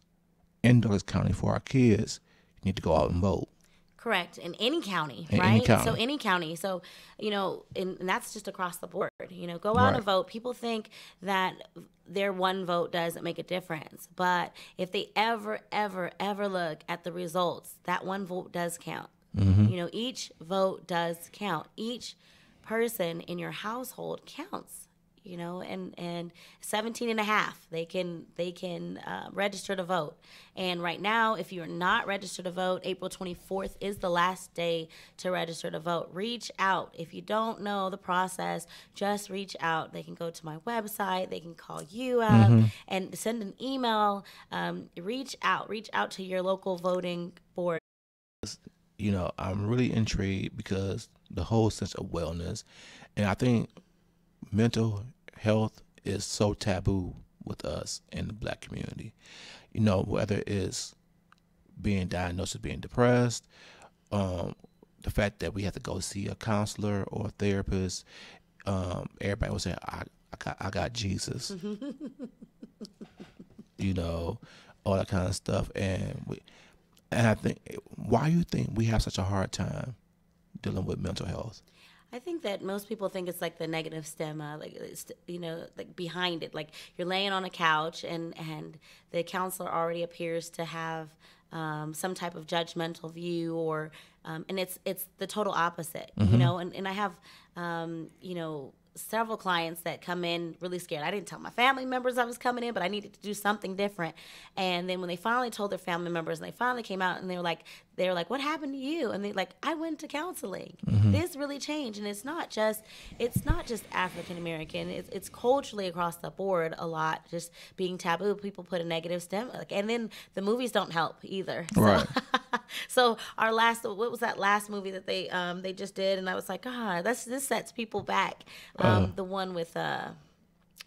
in Douglas County for our kids, you need to go out and vote. Correct. In any county, In right? any county. So any county. So, and that's just across the board. Go out and vote. People think that their one vote doesn't make a difference. But if they ever look at the results, that one vote does count. Each vote does count. Each person in your household counts. And 17 and a half, they can register to vote. And right now, if you're not registered to vote, April 24th is the last day to register to vote. Reach out. If you don't know the process, just reach out. They can go to my website. They can call you up and send an email. Reach out to your local voting board. I'm really intrigued because the whole sense of wellness, and I think mental health is so taboo with us in the Black community. Whether it's being diagnosed as being depressed, the fact that we have to go see a counselor or a therapist, everybody was saying, I got Jesus. All that kind of stuff. And I think, why do you think we have such a hard time dealing with mental health? I think that most people think it's like the negative stigma, like behind it. Like you're laying on a couch and the counselor already appears to have some type of judgmental view, or and it's the total opposite, And I have several clients that come in really scared. I didn't tell my family members I was coming in, but I needed to do something different. And then when they finally told their family members, and they finally came out, and they were like, what happened to you? And they're like, I went to counseling. This really changed. And it's not just African American. It's culturally across the board a lot, just being taboo. People put a negative stigma, and then the movies don't help either. Right. So what was that last movie that they just did? And I was like, this sets people back. The one with what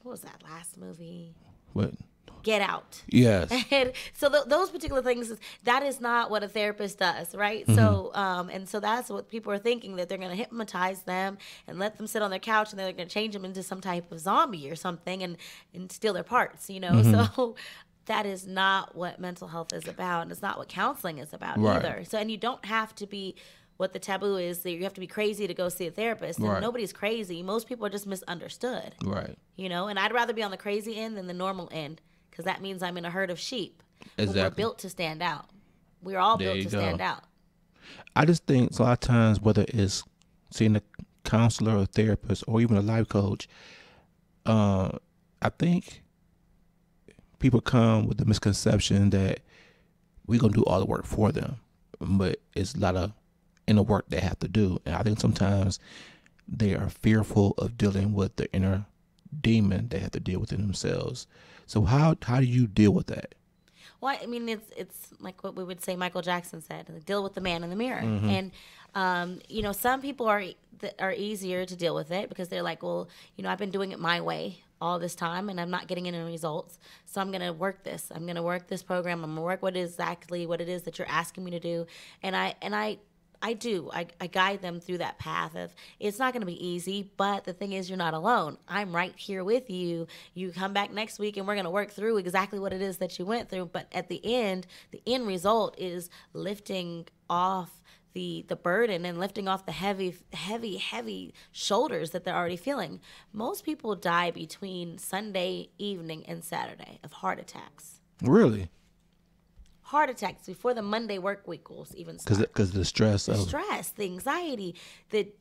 was that last movie? What? Get Out. Yes. And so those particular things, that is not what a therapist does, right? So and so that's what people are thinking, that they're going to hypnotize them and let them sit on their couch, and they're going to change them into some type of zombie or something and steal their parts, So that is not what mental health is about, and it's not what counseling is about either. So, and you don't have to be, what the taboo is, that you have to be crazy to go see a therapist. And nobody's crazy. Most people are just misunderstood. Right. And I'd rather be on the crazy end than the normal end, because that means I'm in a herd of sheep. Exactly. We're built to stand out. We're all built to stand out. I just think a lot of times, whether it's seeing a counselor or therapist or even a life coach, I think people come with the misconception that we're going to do all the work for them. But it's a lot of inner work they have to do. And I think sometimes they are fearful of dealing with the inner demon they have to deal with in themselves. So how do you deal with that? Well, I mean, it's like what we would say Michael Jackson said, like, deal with the man in the mirror. And, you know, some people are easier to deal with it because they're like, well, you know, I've been doing it my way all this time and I'm not getting any results. So I'm going to work this. I'm going to work this program. I'm going to work what it is that you're asking me to do. And I guide them through that path of, it's not going to be easy, but the thing is, you're not alone. I'm right here with you. You come back next week and we're going to work through exactly what it is that you went through. But at the end result is lifting off the burden and lifting off the heavy shoulders that they're already feeling. Most people die between Sunday evening and Saturday of heart attacks. Really? Heart attacks before the Monday work week will even start. Because the stress, the anxiety, the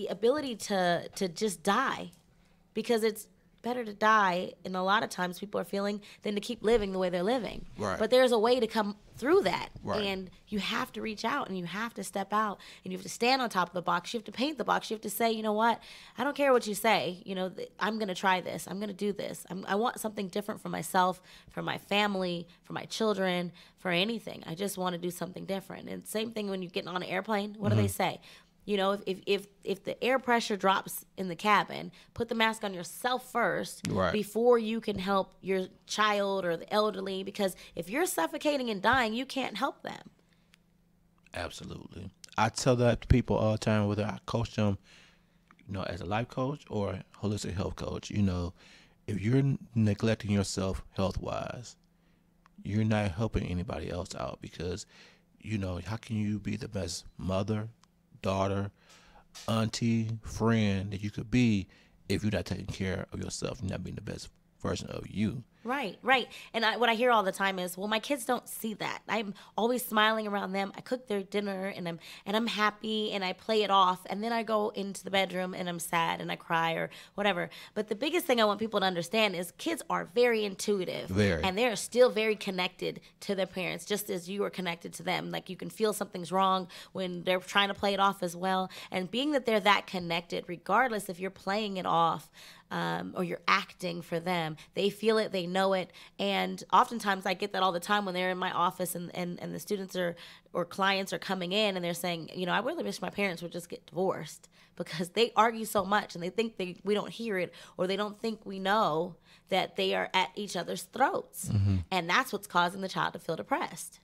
ability to just die, because it's better to die, and a lot of times people are feeling, than to keep living the way they're living. Right. But there's a way to come through that, right. And you have to reach out, and you have to step out, and you have to stand on top of the box. You have to paint the box. You have to say, you know what? I don't care what you say. You know, I'm going to try this. I'm going to do this. I want something different for myself, for my family, for my children, for anything. I just want to do something different. And same thing when you get on an airplane. What do they say? You know, if the air pressure drops in the cabin, put the mask on yourself first, right, before you can help your child or the elderly, because if you're suffocating and dying, you can't help them. Absolutely. I tell that to people all the time, whether I coach them, you know, as a life coach or holistic health coach. You know, if you're neglecting yourself health-wise, you're not helping anybody else out, because, you know, how can you be the best mother, daughter, auntie, friend that you could be if you're not taking care of yourself, you're not being the best version of you? Right. And what I hear all the time is, well, my kids don't see that. I'm always smiling around them. I cook their dinner and I'm happy and I play it off. And then I go into the bedroom and I'm sad and I cry or whatever. But the biggest thing I want people to understand is kids are very intuitive. And they're still very connected to their parents, just as you are connected to them. Like, you can feel something's wrong when they're trying to play it off as well. And being that they're that connected, regardless if you're playing it off, or you're acting for them, they feel it, they know it. And oftentimes I get that all the time when they're in my office and the students or clients are coming in and they're saying, you know, I really wish my parents would just get divorced, because they argue so much and they think we don't hear it, or they don't think we know that they are at each other's throats. And that's what's causing the child to feel depressed.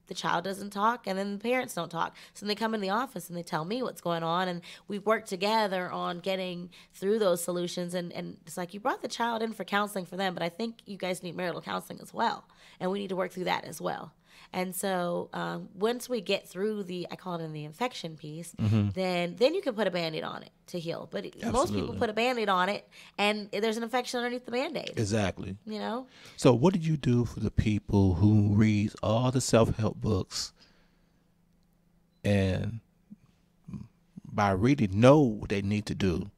The child doesn't talk, and then the parents don't talk. So they come in the office and they tell me what's going on, and we work together on getting through those solutions. And it's like, you brought the child in for counseling for them, but I think you guys need marital counseling as well, and we need to work through that as well. And so once we get through I call it the infection piece, then you can put a Band-Aid on it to heal. But most people put a Band-Aid on it, and there's an infection underneath the Band-Aid. Exactly. You know? So what did you do for the people who read all the self-help books and by reading know what they need to do,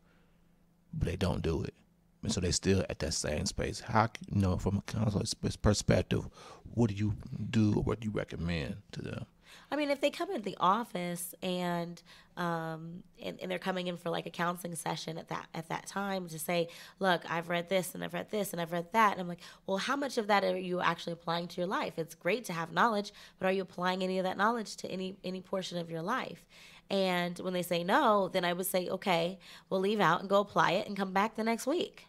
but they don't do it? And so they still at that same space. How, you know, from a counselor's perspective, what do you do, or what do you recommend to them? I mean, if they come into the office and they're coming in for like a counseling session at that time to say, look, I've read this and I've read this and I've read that. And I'm like, well, how much of that are you actually applying to your life? It's great to have knowledge, but are you applying any of that knowledge to any portion of your life? And when they say no, then I would say, okay, we'll leave out and go apply it and come back the next week.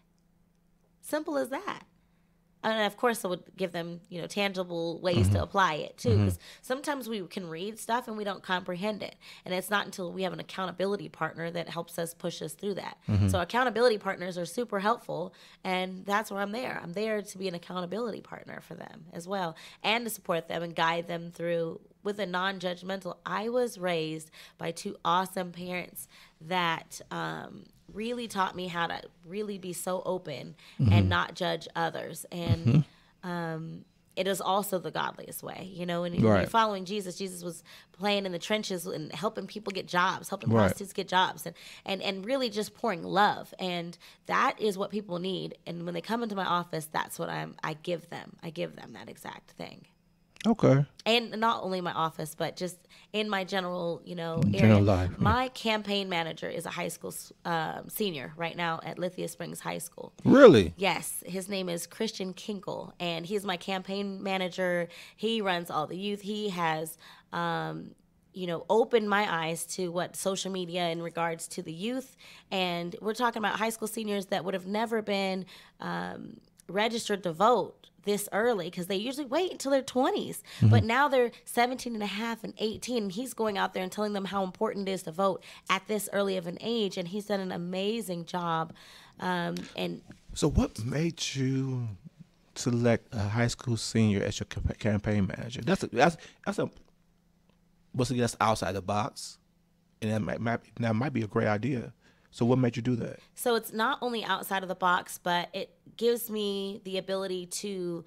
Simple as that. And of course, I would give them, you know, tangible ways to apply it too, because sometimes we can read stuff and we don't comprehend it, and it's not until we have an accountability partner that helps us push us through that. So accountability partners are super helpful, and that's where I'm there. I'm there to be an accountability partner for them as well, and to support them and guide them through with a non-judgmental. I was raised by two awesome parents that really taught me how to really be so open and not judge others. And it is also the godliest way, you know, and when you're following Jesus was playing in the trenches and helping people get jobs, helping prostitutes get jobs, and really just pouring love. And that is what people need. And when they come into my office, that's what I give them. I give them that exact thing. Okay. And not only my office, but just in my general, area. General life, yeah. My campaign manager is a high school senior right now at Lithia Springs High School. Really? Yes, his name is Christian Kinkle, and he's my campaign manager. He runs all the youth. He has, opened my eyes to what social media in regards to the youth, and we're talking about high school seniors that would have never been registered to vote this early because they usually wait until their 20s. But now they're 17 and a half and 18, and he's going out there and telling them how important it is to vote at this early of an age, and he's done an amazing job. And So what made you select a high school senior as your campaign manager? That's outside the box, and that might be a great idea. So what made you do that? So it's not only outside of the box, but it gives me the ability to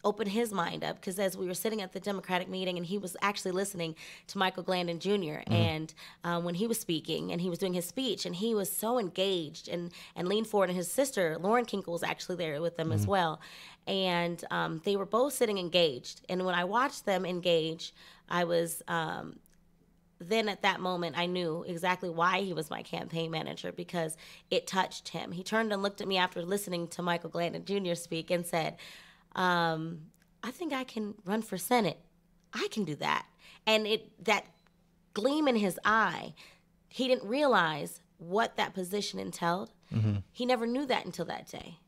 open his mind up. Because as we were sitting at the Democratic meeting, and he was actually listening to Michael Glandon Jr., and when he was speaking, and he was doing his speech, and he was so engaged and leaned forward, and his sister, Lauren Kinkle, was actually there with them as well. And they were both sitting engaged. And when I watched them engage, I was... then at that moment, I knew exactly why he was my campaign manager, because it touched him. He turned and looked at me after listening to Michael Glandon Jr. speak and said, I think I can run for Senate. I can do that. And that gleam in his eye, he didn't realize what that position entailed. He never knew that until that day.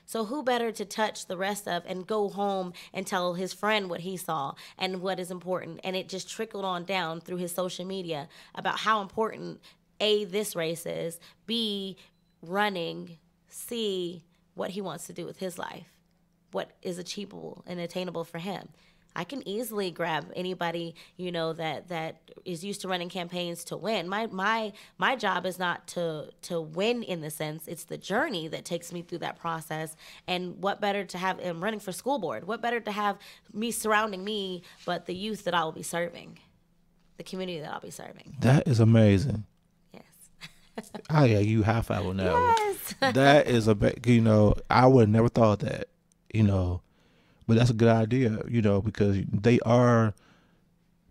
So who better to touch the rest of and go home and tell his friend what he saw and what is important. And it just trickled on down through his social media about how important, A, this race is, B, running, C, what he wants to do with his life, what is achievable and attainable for him. I can easily grab anybody, that is used to running campaigns to win. My job is not to win in the sense. It's the journey that takes me through that process. And what better to have, I'm running for school board, what better to have me surrounding me but the youth that I will be serving, the community that I'll be serving. That is amazing. Yes. Oh yeah, you high five on that Yes. one. That is I would have never thought that, But that's a good idea, because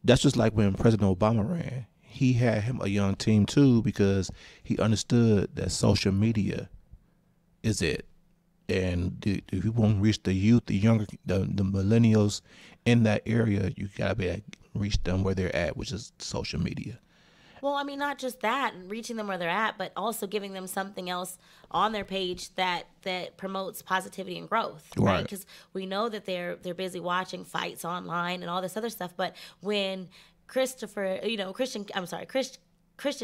that's just like when President Obama ran. He had him a young team too, because he understood that social media is it. And if you want to reach the youth, the younger, the millennials in that area, you got to be able to reach them where they're at, which is social media. Well, I mean, not just that, reaching them where they're at, but also giving them something else on their page that promotes positivity and growth, right? Because we know that they're busy watching fights online and all this other stuff. But when Christian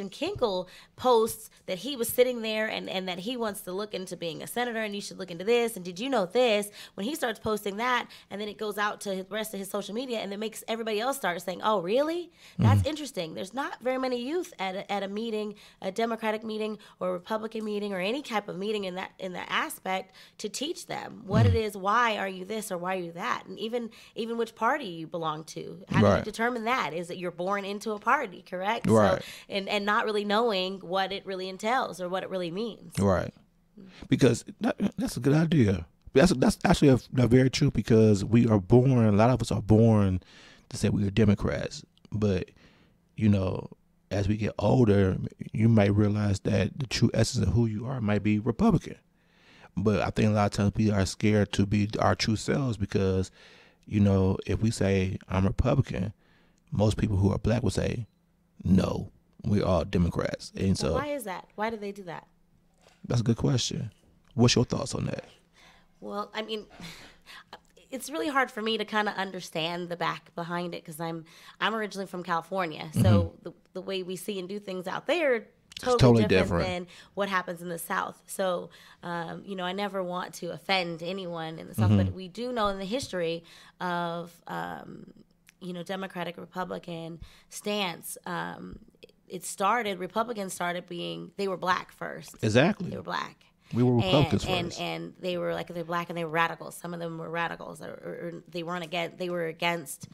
Kinkle posts that he was sitting there and that he wants to look into being a senator and you should look into this and did you know this, when he starts posting that and then it goes out to the rest of his social media and it makes everybody else start saying, oh, really? That's interesting. There's not very many youth at a meeting, a Democratic meeting or a Republican meeting or any type of meeting in that aspect to teach them what it is, why are you this or why are you that? And even which party you belong to. How do you determine that? Is it you're born into a party, correct? Right. So, and not really knowing what it really entails or what it really means. Right. Because that's a good idea. That's actually very true, because a lot of us are born to say we are Democrats. But, as we get older, you might realize that the true essence of who you are might be Republican. But I think a lot of times we are scared to be our true selves because, if we say I'm Republican, most people who are black will say, no, we're all Democrats. And so why is that? Why do they do that? That's a good question. What's your thoughts on that? Well, I mean, it's really hard for me to kind of understand the back behind it because I'm originally from California. So the way we see and do things out there totally different than what happens in the South. So, I never want to offend anyone in the South, but we do know in the history of, Democratic Republican stance, Republicans started being, they were black first. Exactly. They were black. We were Republicans first. And they were they're black and they were radicals. Some of them were radicals or they were against,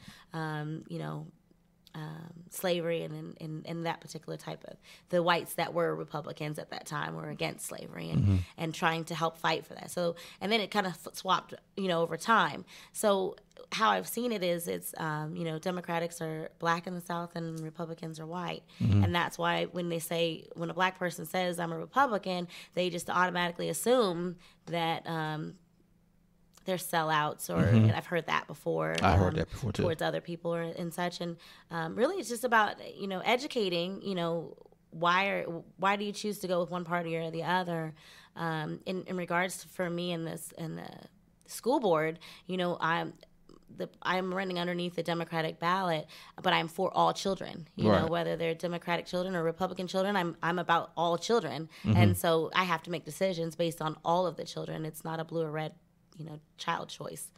slavery and in that particular type of the whites that were Republicans at that time were against slavery and trying to help fight for that. So and then it kind of swapped over time. So how I've seen it is it's Democrats are black in the South and Republicans are white, and that's why when a black person says I'm a Republican, they just automatically assume that they're sellouts, or and I've heard that before. I heard that before too. Towards other people and such, and really it's just about educating. Why do you choose to go with one party or the other? In regards to, for me in the school board, I'm running underneath the Democratic ballot, but I'm for all children. You know, whether they're Democratic children or Republican children, I'm about all children, and so I have to make decisions based on all of the children. It's not a blue or red, child choice.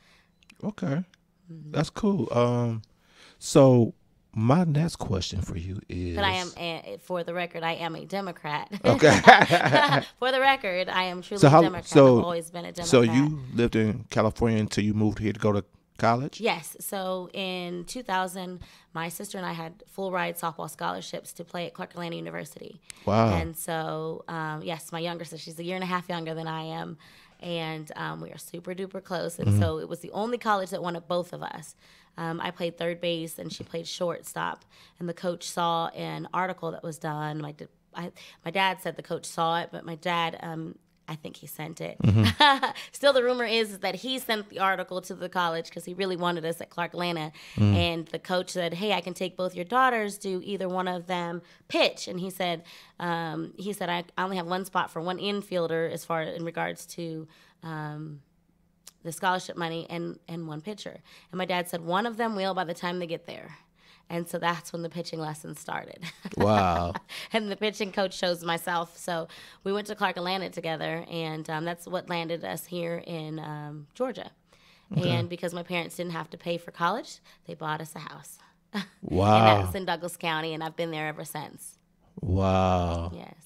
Okay, that's cool. So my next question for you is. But I am, for the record, I am a Democrat. Okay. For the record, I am truly a Democrat. I've always been a Democrat. So you lived in California until you moved here to go to college? Yes. So in 2000, my sister and I had full ride softball scholarships to play at Clark Atlanta University. Wow. And so, yes, my younger sister, she's a year and a half younger than I am. And we are super duper close. And so it was the only college that wanted both of us. I played third base and she played shortstop. And the coach saw an article that was done. My dad said the coach saw it, but my dad, I think he sent it. Still, the rumor is that he sent the article to the college because he really wanted us at Clark Atlanta. And the coach said, "Hey, I can take both your daughters. Do either one of them pitch?" And he said, "I only have one spot for one infielder as far in regards to the scholarship money and one pitcher." And my dad said, "One of them will by the time they get there." And so that's when the pitching lessons started. Wow. And the pitching coach chose myself. So we went to Clark Atlanta together, and that's what landed us here in Georgia. Okay. And because my parents didn't have to pay for college, they bought us a house. Wow. And that's in Douglas County, and I've been there ever since. Wow. Yes.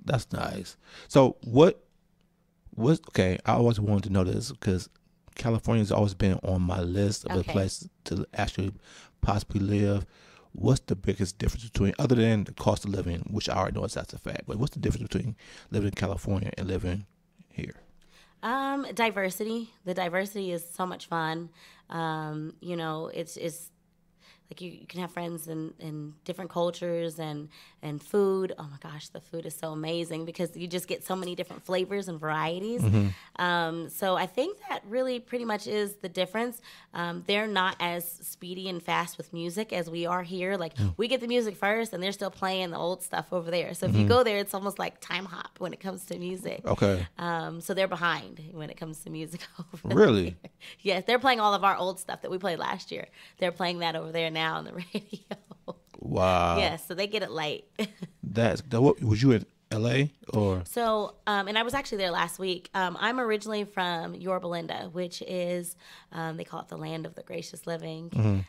That's nice. So okay, I always wanted to know this because California's always been on my list of a place to actually possibly live. What's the biggest difference between, other than the cost of living, which I already know that's a fact, but what's the difference between living in California and living here? Diversity. The diversity is so much fun. It's like you can have friends in different cultures and food. Oh my gosh, the food is so amazing because you just get so many different flavors and varieties. So I think that really pretty much is the difference. They're not as speedy and fast with music as we are here. Like we get the music first and they're still playing the old stuff over there. So if you go there, it's almost like time hop when it comes to music. Okay. So they're behind when it comes to music over Really? there. Yes, they're playing all of our old stuff that we played last year. They're playing that over there now on the radio. Wow. Yes, so they get it late. What was you in LA or? So, and I was actually there last week. I'm originally from Yorba Linda, which is, they call it the land of the gracious living.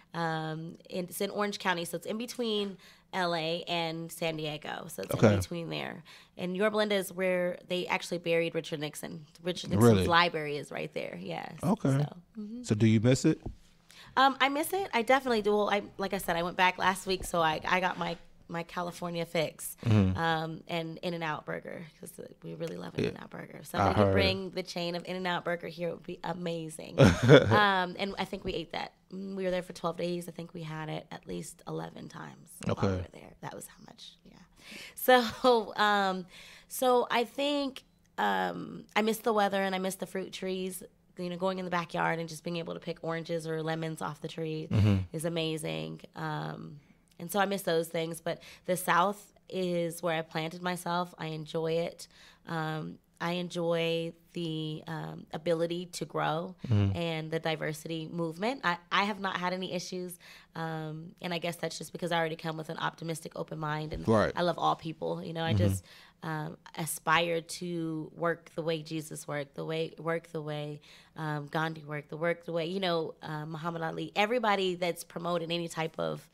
It's in Orange County, so it's in between LA and San Diego. So it's in between there. And Yorba Linda is where they actually buried Richard Nixon. Richard Nixon's library is right there. Yes. Okay. So do you miss it? I miss it. I definitely do. Well, like I said, I went back last week, so I got my California fix and In-N-Out Burger because we really love In-N-Out Burger. So if they could bring the chain of In-N-Out Burger here, it would be amazing. And I think we ate that. We were there for 12 days. I think we had it at least 11 times while we were there. That was how much. Yeah. So I think I miss the weather and I miss the fruit trees. Going in the backyard and just being able to pick oranges or lemons off the tree is amazing. And so I miss those things. But the South is where I planted myself. I enjoy it. I enjoy the ability to grow and the diversity movement. I have not had any issues. And I guess that's just because I already come with an optimistic, open mind. And I love all people. I just aspire to work the way Jesus worked, work the way Gandhi worked, work the way, Muhammad Ali. Everybody that's promoted any type of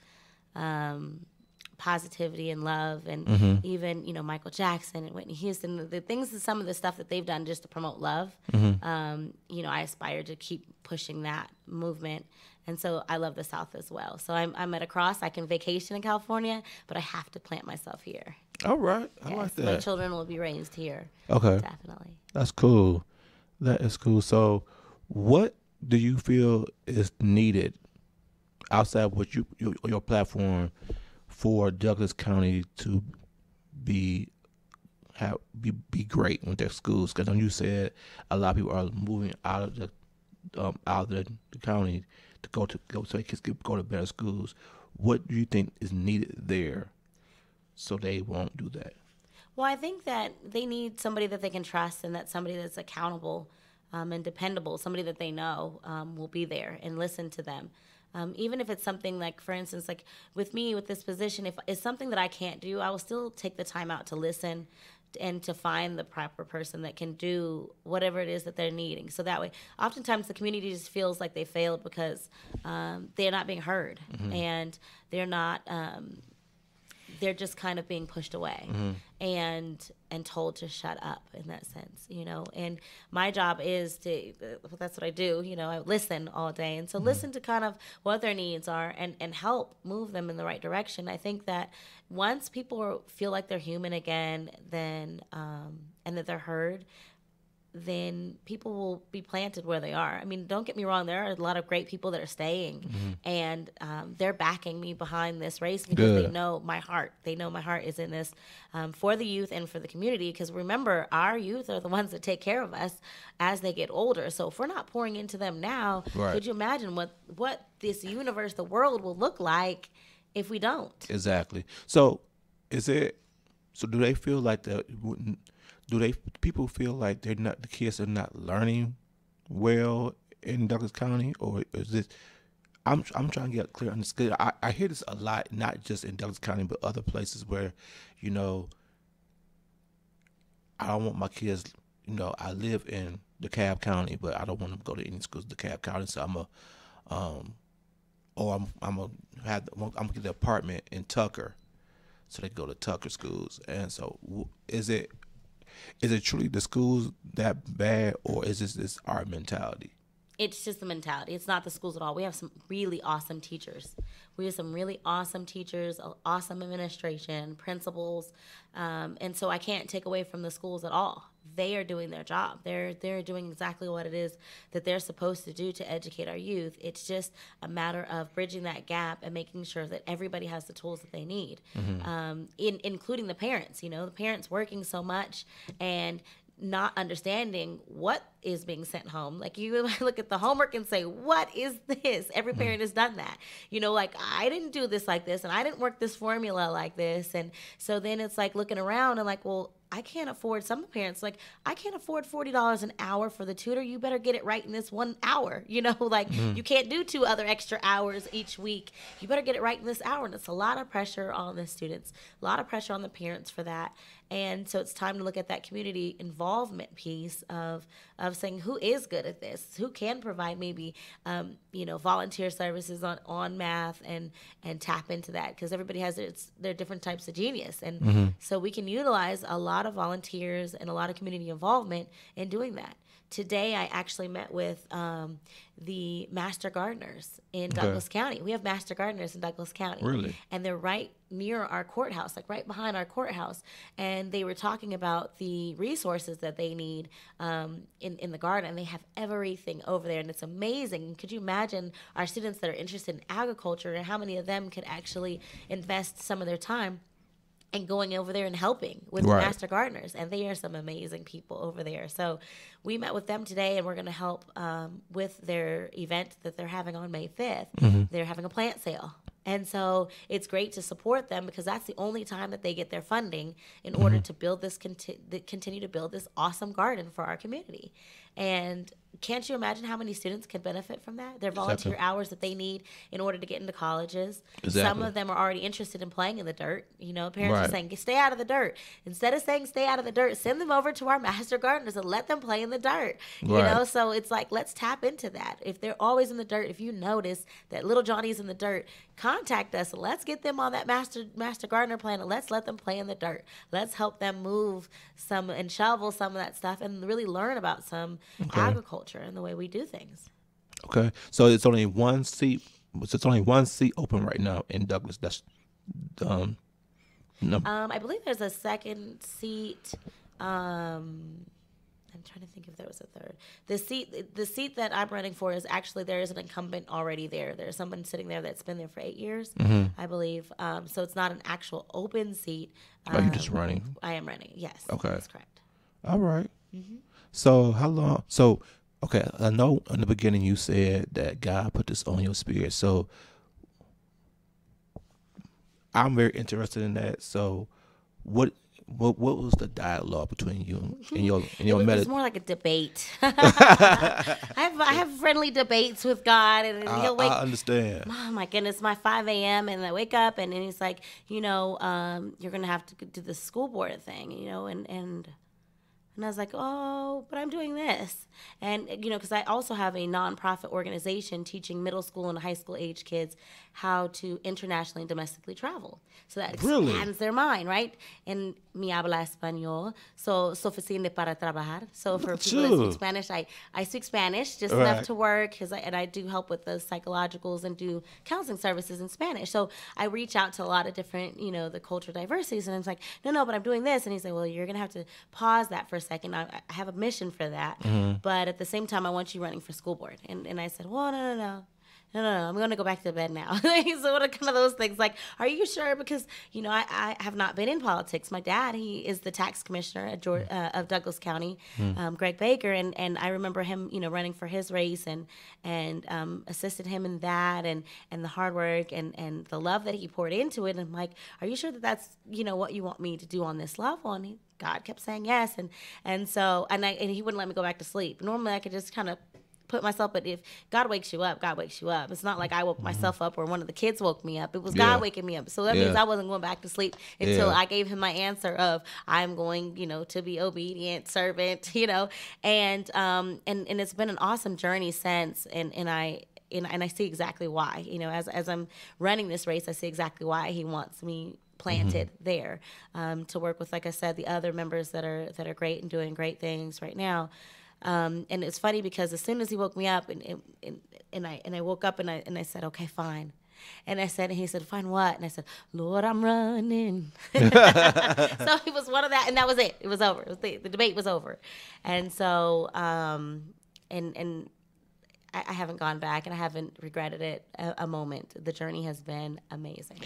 positivity and love, and even, you know, Michael Jackson and Whitney Houston, the things, some of the stuff that they've done just to promote love. You know, I aspire to keep pushing that movement. And so I love the South as well. So I'm at a cross. I can vacation in California, but I have to plant myself here. All right. I Yes, like that. my children will be raised here. Okay. Definitely. That's cool. That is cool. So what do you feel is needed outside what your platform for Douglas County to be great with their schools? Because you said a lot of people are moving out of the county to go so they can go to better schools. What do you think is needed there so they won't do that? Well, I think that they need somebody that they can trust, and that somebody that's accountable and dependable, somebody that they know will be there and listen to them. Even if it's something like, for instance, like with me, with this position, if it's something that I can't do, I will still take the time out to listen and to find the proper person that can do whatever it is that they're needing. So that way, oftentimes the community just feels like they failed because they're not being heard, and they're not, they're just kind of being pushed away and told to shut up in that sense, you know. And my job is to, that's what I do, you know, I listen all day. And so listen to kind of what their needs are and help move them in the right direction. I think that once people feel like they're human again, then, and that they're heard, then people will be planted where they are. I mean, don't get me wrong, there are a lot of great people that are staying, and they're backing me behind this race because they know my heart. They know my heart is in this for the youth and for the community, because remember, our youth are the ones that take care of us as they get older. So if we're not pouring into them now, could you imagine what this universe, the world, will look like if we don't? Exactly. So do they feel like that? People feel like the kids are not learning well in Douglas County, or is this? I'm trying to get clear on this. I hear this a lot, not just in Douglas County, but other places where, you know, I don't want my kids. You know, I live in DeKalb County, but I don't want them to go to any schools in DeKalb County. So I'm gonna get the apartment in Tucker, so they go to Tucker schools. And so, is it truly the schools that bad, or is this our mentality? It's just the mentality. It's not the schools at all. We have some really awesome teachers. We have some really awesome teachers, awesome administration, principals, and so I can't take away from the schools at all. They are doing their job. They're doing exactly what it is that they're supposed to do to educate our youth. It's just a matter of bridging that gap and making sure that everybody has the tools that they need, including the parents. You know, the parents working so much and not understanding what is being sent home. Like, you look at the homework and say, what is this? Every parent has done that. You know, like, I didn't do this like this, and I didn't work this formula like this. And so then it's like looking around and like, well, I can't afford, some parents, like, I can't afford $40 an hour for the tutor. You better get it right in this 1 hour. You know, like, you can't do 2 other extra hours each week. You better get it right in this hour. And it's a lot of pressure on the students, a lot of pressure on the parents for that. And so it's time to look at that community involvement piece of saying, who is good at this? Who can provide maybe, you know, volunteer services on math and tap into that, because everybody has their different types of genius. And so we can utilize a lot of volunteers and a lot of community involvement in doing that. Today, I actually met with the master gardeners in Douglas County. We have master gardeners in Douglas County. Really? And they're right near our courthouse, like right behind our courthouse. And they were talking about the resources that they need in the garden. They have everything over there, and it's amazing. Could you imagine our students that are interested in agriculture and how many of them could actually invest some of their time and going over there and helping with the master gardeners? And they are some amazing people over there. So we met with them today, and we're going to help with their event that they're having on May 5th. They're having a plant sale. And so it's great to support them, because that's the only time that they get their funding in order to build this, continue to build this awesome garden for our community. And can't you imagine how many students could benefit from that? Their volunteer hours that they need in order to get into colleges. Exactly. Some of them are already interested in playing in the dirt. You know, parents Right. are saying, stay out of the dirt. Instead of saying stay out of the dirt, send them over to our master gardeners and let them play in the dirt. You Right. know, so it's like, let's tap into that. If they're always in the dirt, if you notice that little Johnny's in the dirt, contact us. Let's get them on that master gardener plan and let's let them play in the dirt. Let's help them move some and shovel some of that stuff and really learn about some agriculture and the way we do things. Okay. So it's only one seat. So it's only one seat open right now in Douglas. That's no. I believe there's a second seat. I'm trying to think if there was a third. The seat that I'm running for is actually, there is an incumbent already there. There's someone sitting there that's been there for 8 years, I believe. So it's not an actual open seat. Are you just running? I am running. Yes. Okay. That's correct. All right. So how long? So okay, I know in the beginning you said that God put this on your spirit. So I'm very interested in that. So what was the dialogue between you and your It was meditation? more like a debate. I have friendly debates with God, and he'll wake. I understand. Oh my goodness, my 5 a.m. and I wake up and he's like, you're gonna have to do the school board thing, and I was like, oh, but I'm doing this. And, because I also have a nonprofit organization teaching middle school and high school age kids how to internationally and domestically travel. So that Really? expands their mind, right? And mi habla español, so suficiente para trabajar. So for people that speak Spanish, I speak Spanish just enough to work, and I do help with the psychologicals and do counseling services in Spanish. So I reach out to a lot of different, the cultural diversities, and I'm like, no, but I'm doing this. And he's like, well, you're going to have to pause that for a second. I have a mission for that. But at the same time, I want you running for school board. And I said, well, no, I'm going to go back to bed now. So what are kind of those things? Like, are you sure? Because, I have not been in politics. My dad, he is the tax commissioner of Douglas County, Greg Baker. And I remember him, running for his race and assisted him in that and the hard work and the love that he poured into it. And I'm like, are you sure that that's, what you want me to do on this level? And God kept saying yes. And so he wouldn't let me go back to sleep. Normally I could just kind of put myself, but if God wakes you up, God wakes you up. It's not like I woke myself up or one of the kids woke me up. It was God waking me up. So that means I wasn't going back to sleep until I gave him my answer of I'm going, to be obedient servant, and it's been an awesome journey since. And I see exactly why, as I'm running this race, I see exactly why he wants me planted there, to work with, like I said, the other members that are great and doing great things right now. And it's funny because as soon as he woke me up and I woke up and I said, okay, fine. And he said, fine what? And I said, Lord, I'm running. So it was one of that, and that was it. It was over. The debate was over. And so, and I haven't gone back and I haven't regretted it a moment. The journey has been amazing.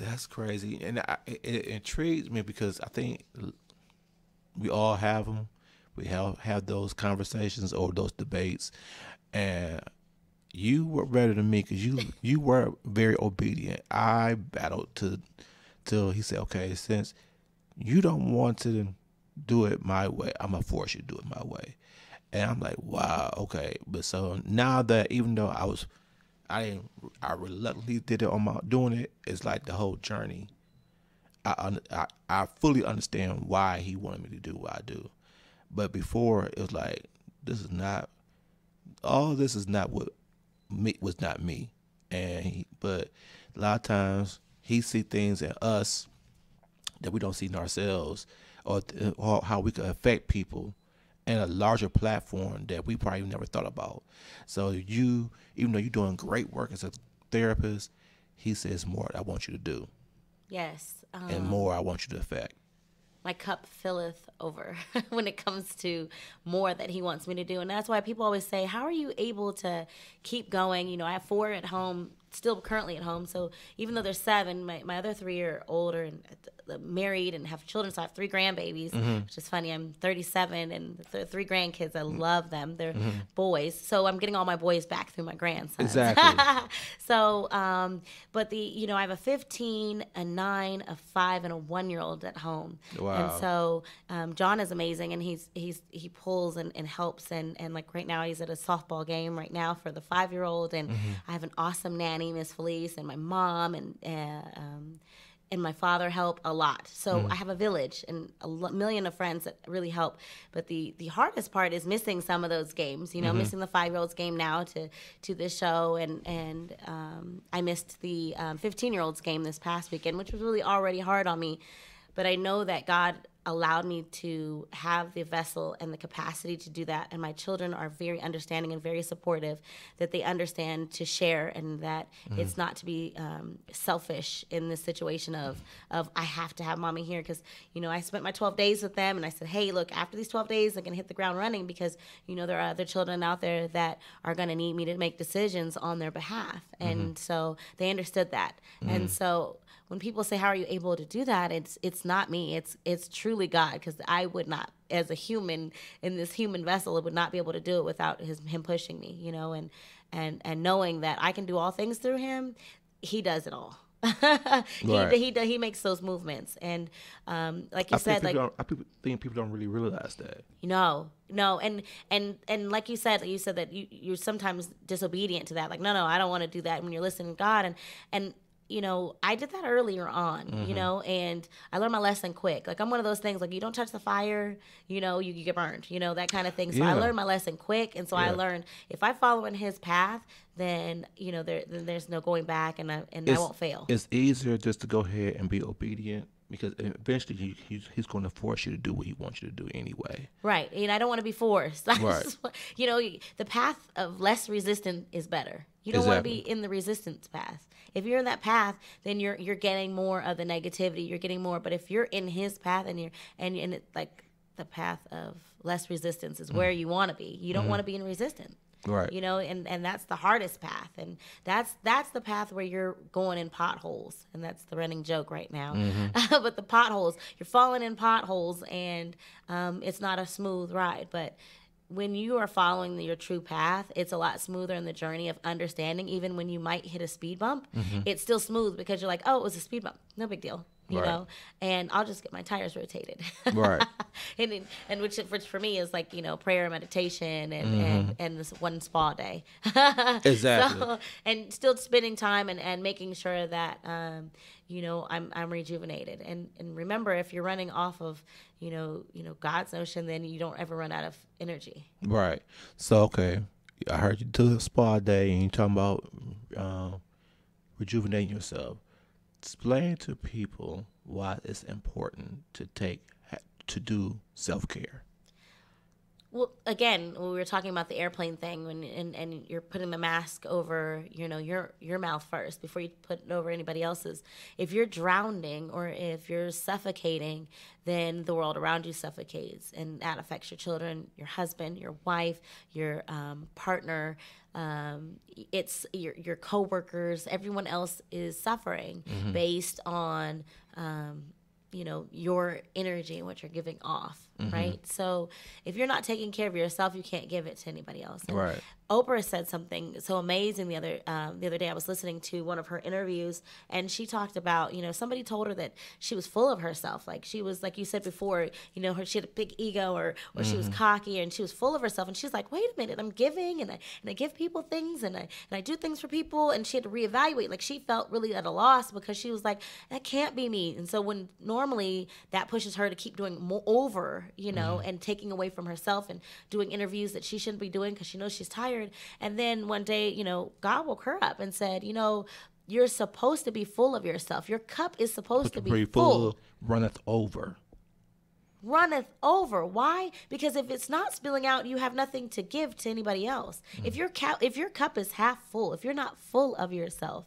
That's crazy, and it intrigues me because I think we all have them. We have those conversations or those debates, and you were better than me because you were very obedient. I battled till he said, "Okay, since you don't want to do it my way, I'm gonna force you to do it my way." And I'm like, "Wow, okay." But so now that even though I reluctantly did it doing it. It's like the whole journey. I fully understand why he wanted me to do what I do, but before it was like this is not what was not me, but a lot of times he see things in us that we don't see in ourselves, or how we could affect people in a larger platform that we probably never thought about. So even though you're doing great work as a therapist, he says more I want you to do. Yes. And more I want you to affect. My cup filleth over when it comes to more that he wants me to do. And that's why people always say, how are you able to keep going? I have 4 at home still currently at home. So even though they're 7, my other 3 are older and married and have children. So I have 3 grandbabies, which is funny. I'm 37 and the 3 grandkids. I love them. They're boys. So I'm getting all my boys back through my grandsons. Exactly. So, but I have a 15, a 9, a 5, and a 1-year-old at home. Wow. And so John is amazing, and he pulls and helps, and like right now he's at a softball game right now for the 5-year-old, and I have an awesome nanny, Miss Felice, and my mom and my father help a lot. So I have a village and a million of friends that really help. But the hardest part is missing some of those games, missing the 5-year-old's game now to this show. And I missed the 15-year-old's game this past weekend, which was really already hard on me. But I know that God allowed me to have the vessel and the capacity to do that. And my children are very understanding and very supportive, that they understand to share, and that it's not to be selfish in this situation of I have to have mommy here. Because, I spent my 12 days with them, and I said, hey, look, after these 12 days, I can hit the ground running, because, there are other children out there that are going to need me to make decisions on their behalf. And so they understood that. And so when people say, how are you able to do that? It's not me. It's truly God, because I would not, as a human in this human vessel, would not be able to do it without him pushing me, and knowing that I can do all things through him. He does it all. Right. He makes those movements, and like you said, I think people don't really realize that. No, and like you said that you're sometimes disobedient to that. Like, no, I don't want to do that when you're listening to God, and I did that earlier on, and I learned my lesson quick. Like, I'm one of those things, like, you don't touch the fire, you get burned, that kind of thing. So I learned my lesson quick, and so I learned if I follow in his path, then, then there's no going back, and I won't fail. It's easier just to go ahead and be obedient, because eventually he's going to force you to do what he wants you to do anyway. Right, and I don't want to be forced. Right. The path of less resistance is better. You don't want to be in the resistance path. If you're in that path, then you're getting more of the negativity. You're getting more. But if you're in his path, and it's like the path of less resistance is where you want to be. You don't want to be in resistance. Right. And that's the hardest path. And that's the path where you're going in potholes. And that's the running joke right now. But the potholes, you're falling in potholes, and it's not a smooth ride. But when you are following your true path, it's a lot smoother in the journey of understanding. Even when you might hit a speed bump, it's still smooth, because you're like, oh, it was a speed bump. No big deal. You know, and I'll just get my tires rotated. Right. and which for me is like, prayer, meditation, and this one spa day. Exactly. So, and still spending time and making sure that, I'm rejuvenated. And remember, if you're running off of, God's notion, then you don't ever run out of energy. Right. So, okay, I heard you do a spa day, and you're talking about rejuvenating yourself. Explain to people why it's important to do self-care. Well, again, we were talking about the airplane thing, and you're putting the mask over, your mouth first before you put it over anybody else's. If you're drowning or if you're suffocating, then the world around you suffocates, and that affects your children, your husband, your wife, your partner. It's your coworkers. Everyone else is suffering based on your energy and what you're giving off, right? So if you're not taking care of yourself, you can't give it to anybody else. And right. Oprah said something so amazing the other day. I was listening to one of her interviews, and she talked about, somebody told her that she was full of herself. Like, she was, like you said before, she had a big ego, or she was cocky, and she was full of herself. And she's like, wait a minute, I'm giving, and I give people things, and I do things for people. And she had to reevaluate. Like, she felt really at a loss, because she was like, that can't be me. And so when normally that pushes her to keep doing more over, and taking away from herself and doing interviews that she shouldn't be doing because she knows she's tired. And then one day, God woke her up and said, you're supposed to be full of yourself. Your cup is supposed to be full. Runneth over. Runneth over. Why? Because if it's not spilling out, you have nothing to give to anybody else. If your cup is half full, if you're not full of yourself,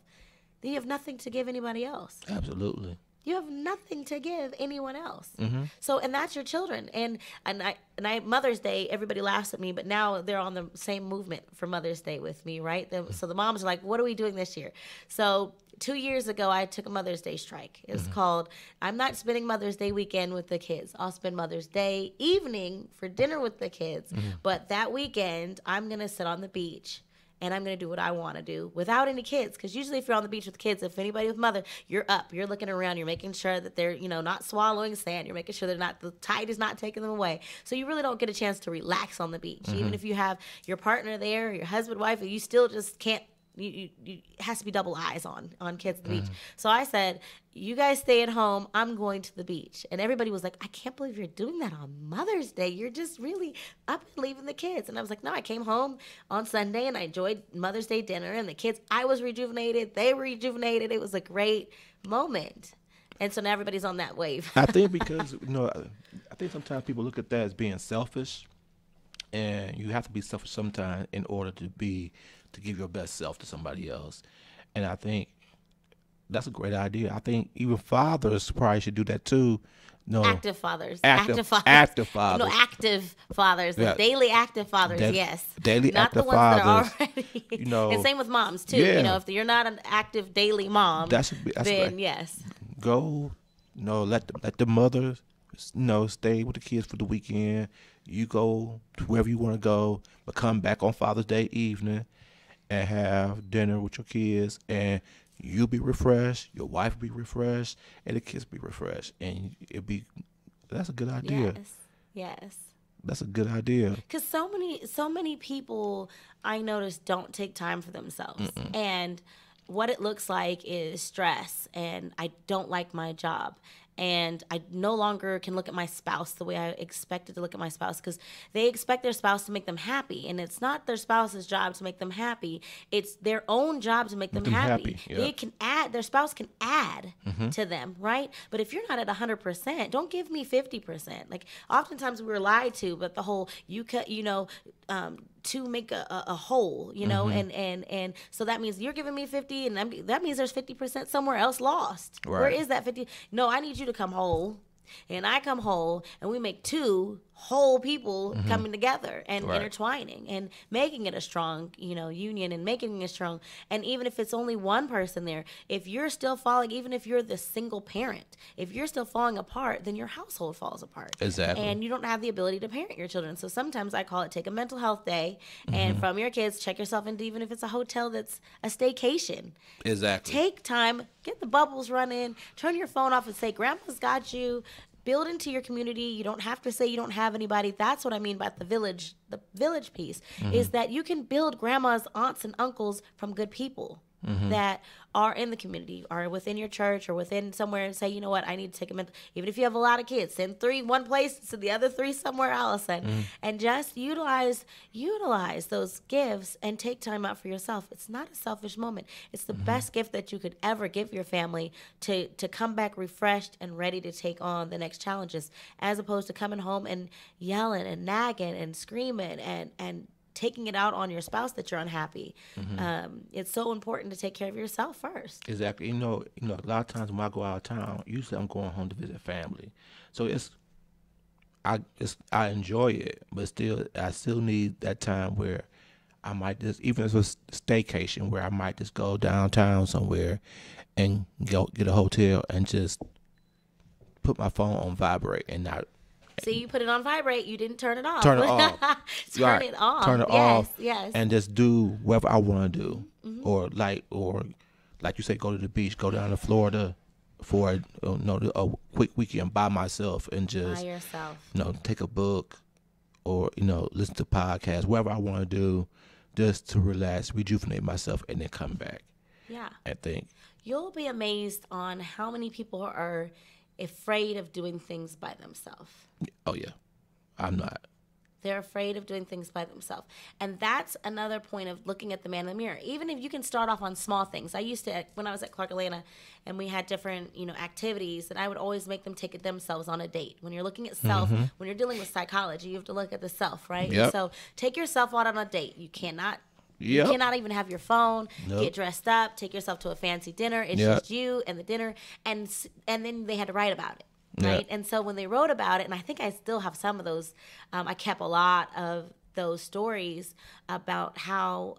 then you have nothing to give anybody else. Absolutely. you have nothing to give anyone else. Mm-hmm. So, and that's your children. And I Mother's Day, everybody laughs at me, but now they're on the same movement for Mother's Day with me, right? So the moms are like, what are we doing this year? So 2 years ago, I took a Mother's Day strike. It's called, I'm not spending Mother's Day weekend with the kids. I'll spend Mother's Day evening for dinner with the kids. But that weekend, I'm going to sit on the beach and I'm going to do what I want to do without any kids. Because usually if you're on the beach with kids, if anybody with mother, you're up, you're looking around, you're making sure that they're, not swallowing sand. You're making sure the tide is not taking them away. So you really don't get a chance to relax on the beach. Even if you have your partner there, your husband, wife, you still just can't. It has to be double eyes on kids at the beach. So I said, you guys stay at home. I'm going to the beach. And everybody was like, I can't believe you're doing that on Mother's Day. You're just really up and leaving the kids. And I was like, no, I came home on Sunday and I enjoyed Mother's Day dinner. And the kids, I was rejuvenated. They were rejuvenated. It was a great moment. And so now everybody's on that wave. I think because, I think sometimes people look at that as being selfish. And you have to be selfish sometimes in order to give your best self to somebody else. And I think that's a great idea. I think even fathers probably should do that too. No, active fathers. Active fathers. No, active fathers. Yeah. Daily active fathers, yes. Daily not active the ones fathers. that are already. And same with moms too. Yeah. If you're not an active daily mom, that's then right. Yes. Go, let the mothers, stay with the kids for the weekend. You go to wherever you want to go, but come back on Father's Day evening and have dinner with your kids, and you'll be refreshed, your wife will be refreshed, and the kids will be refreshed, and that's a good idea. Yes. That's a good idea. Because so many people I notice don't take time for themselves, and what it looks like is stress, and I don't like my job. And I no longer can look at my spouse the way I expected to look at my spouse, because they expect their spouse to make them happy. And it's not their spouse's job to make them happy. It's their own job to make them happy. Yeah. They can add, their spouse can add to them, right? But if you're not at 100%, don't give me 50%. Like oftentimes we were lied to, but the whole, to make a whole, and so that means you're giving me 50, and that means there's 50% somewhere else lost. Right. Where is that 50? No, I need you to come whole, and I come whole, and we make two whole people coming together and intertwining and making it a strong, union, and making it strong. And even if it's only one person there, if you're still falling, even if you're the single parent, if you're still falling apart, then your household falls apart. Exactly. And you don't have the ability to parent your children. So sometimes I call it take a mental health day, and from your kids, check yourself into, even if it's a hotel that's a staycation. Exactly. Take time, get the bubbles running, turn your phone off and say, Grandpa's got you. Build into your community. You don't have to say you don't have anybody. That's what I mean by the village piece, is that you can build grandmas, aunts, and uncles from good people that are in the community, or within your church, or within somewhere, and say, you know what, I need to take a mental, even if you have a lot of kids, send 3 one place, send the other 3 somewhere else, and just utilize those gifts and take time out for yourself. It's not a selfish moment. It's the best gift that you could ever give your family, to come back refreshed and ready to take on the next challenges, as opposed to coming home and yelling and nagging and screaming and taking it out on your spouse that you're unhappy. It's so important to take care of yourself first. Exactly. A lot of times when I go out of town, usually I'm going home to visit family. So I enjoy it, but I still need that time where I might just, even if it's a staycation, where I might just go downtown somewhere and go get a hotel and just put my phone on vibrate and not. See, you put it on vibrate. You didn't turn it off. Turn it off. Turn it off. Turn it off. Yes. And just do whatever I want to do, or like you say, go to the beach, go down to Florida for a quick weekend by myself, and just by yourself. Take a book, or listen to podcasts, whatever I want to do, just to relax, rejuvenate myself, and then come back. Yeah. I think you'll be amazed on how many people are afraid of doing things by themselves. Oh yeah, I'm not. They're afraid of doing things by themselves. And that's another point of looking at the man in the mirror. Even if you can start off on small things. I used to, when I was at Clark Atlanta, and we had different, activities, and I would always make them take it themselves on a date. When you're looking at self, when you're dealing with psychology, you have to look at the self, right? Yep. So take yourself out on a date. You cannot You Yep. cannot even have your phone, Nope. get dressed up, take yourself to a fancy dinner. It's Yep. just you and the dinner, and then they had to write about it, Yep. right? And so when they wrote about it, and I think I still have some of those. I kept a lot of those stories about how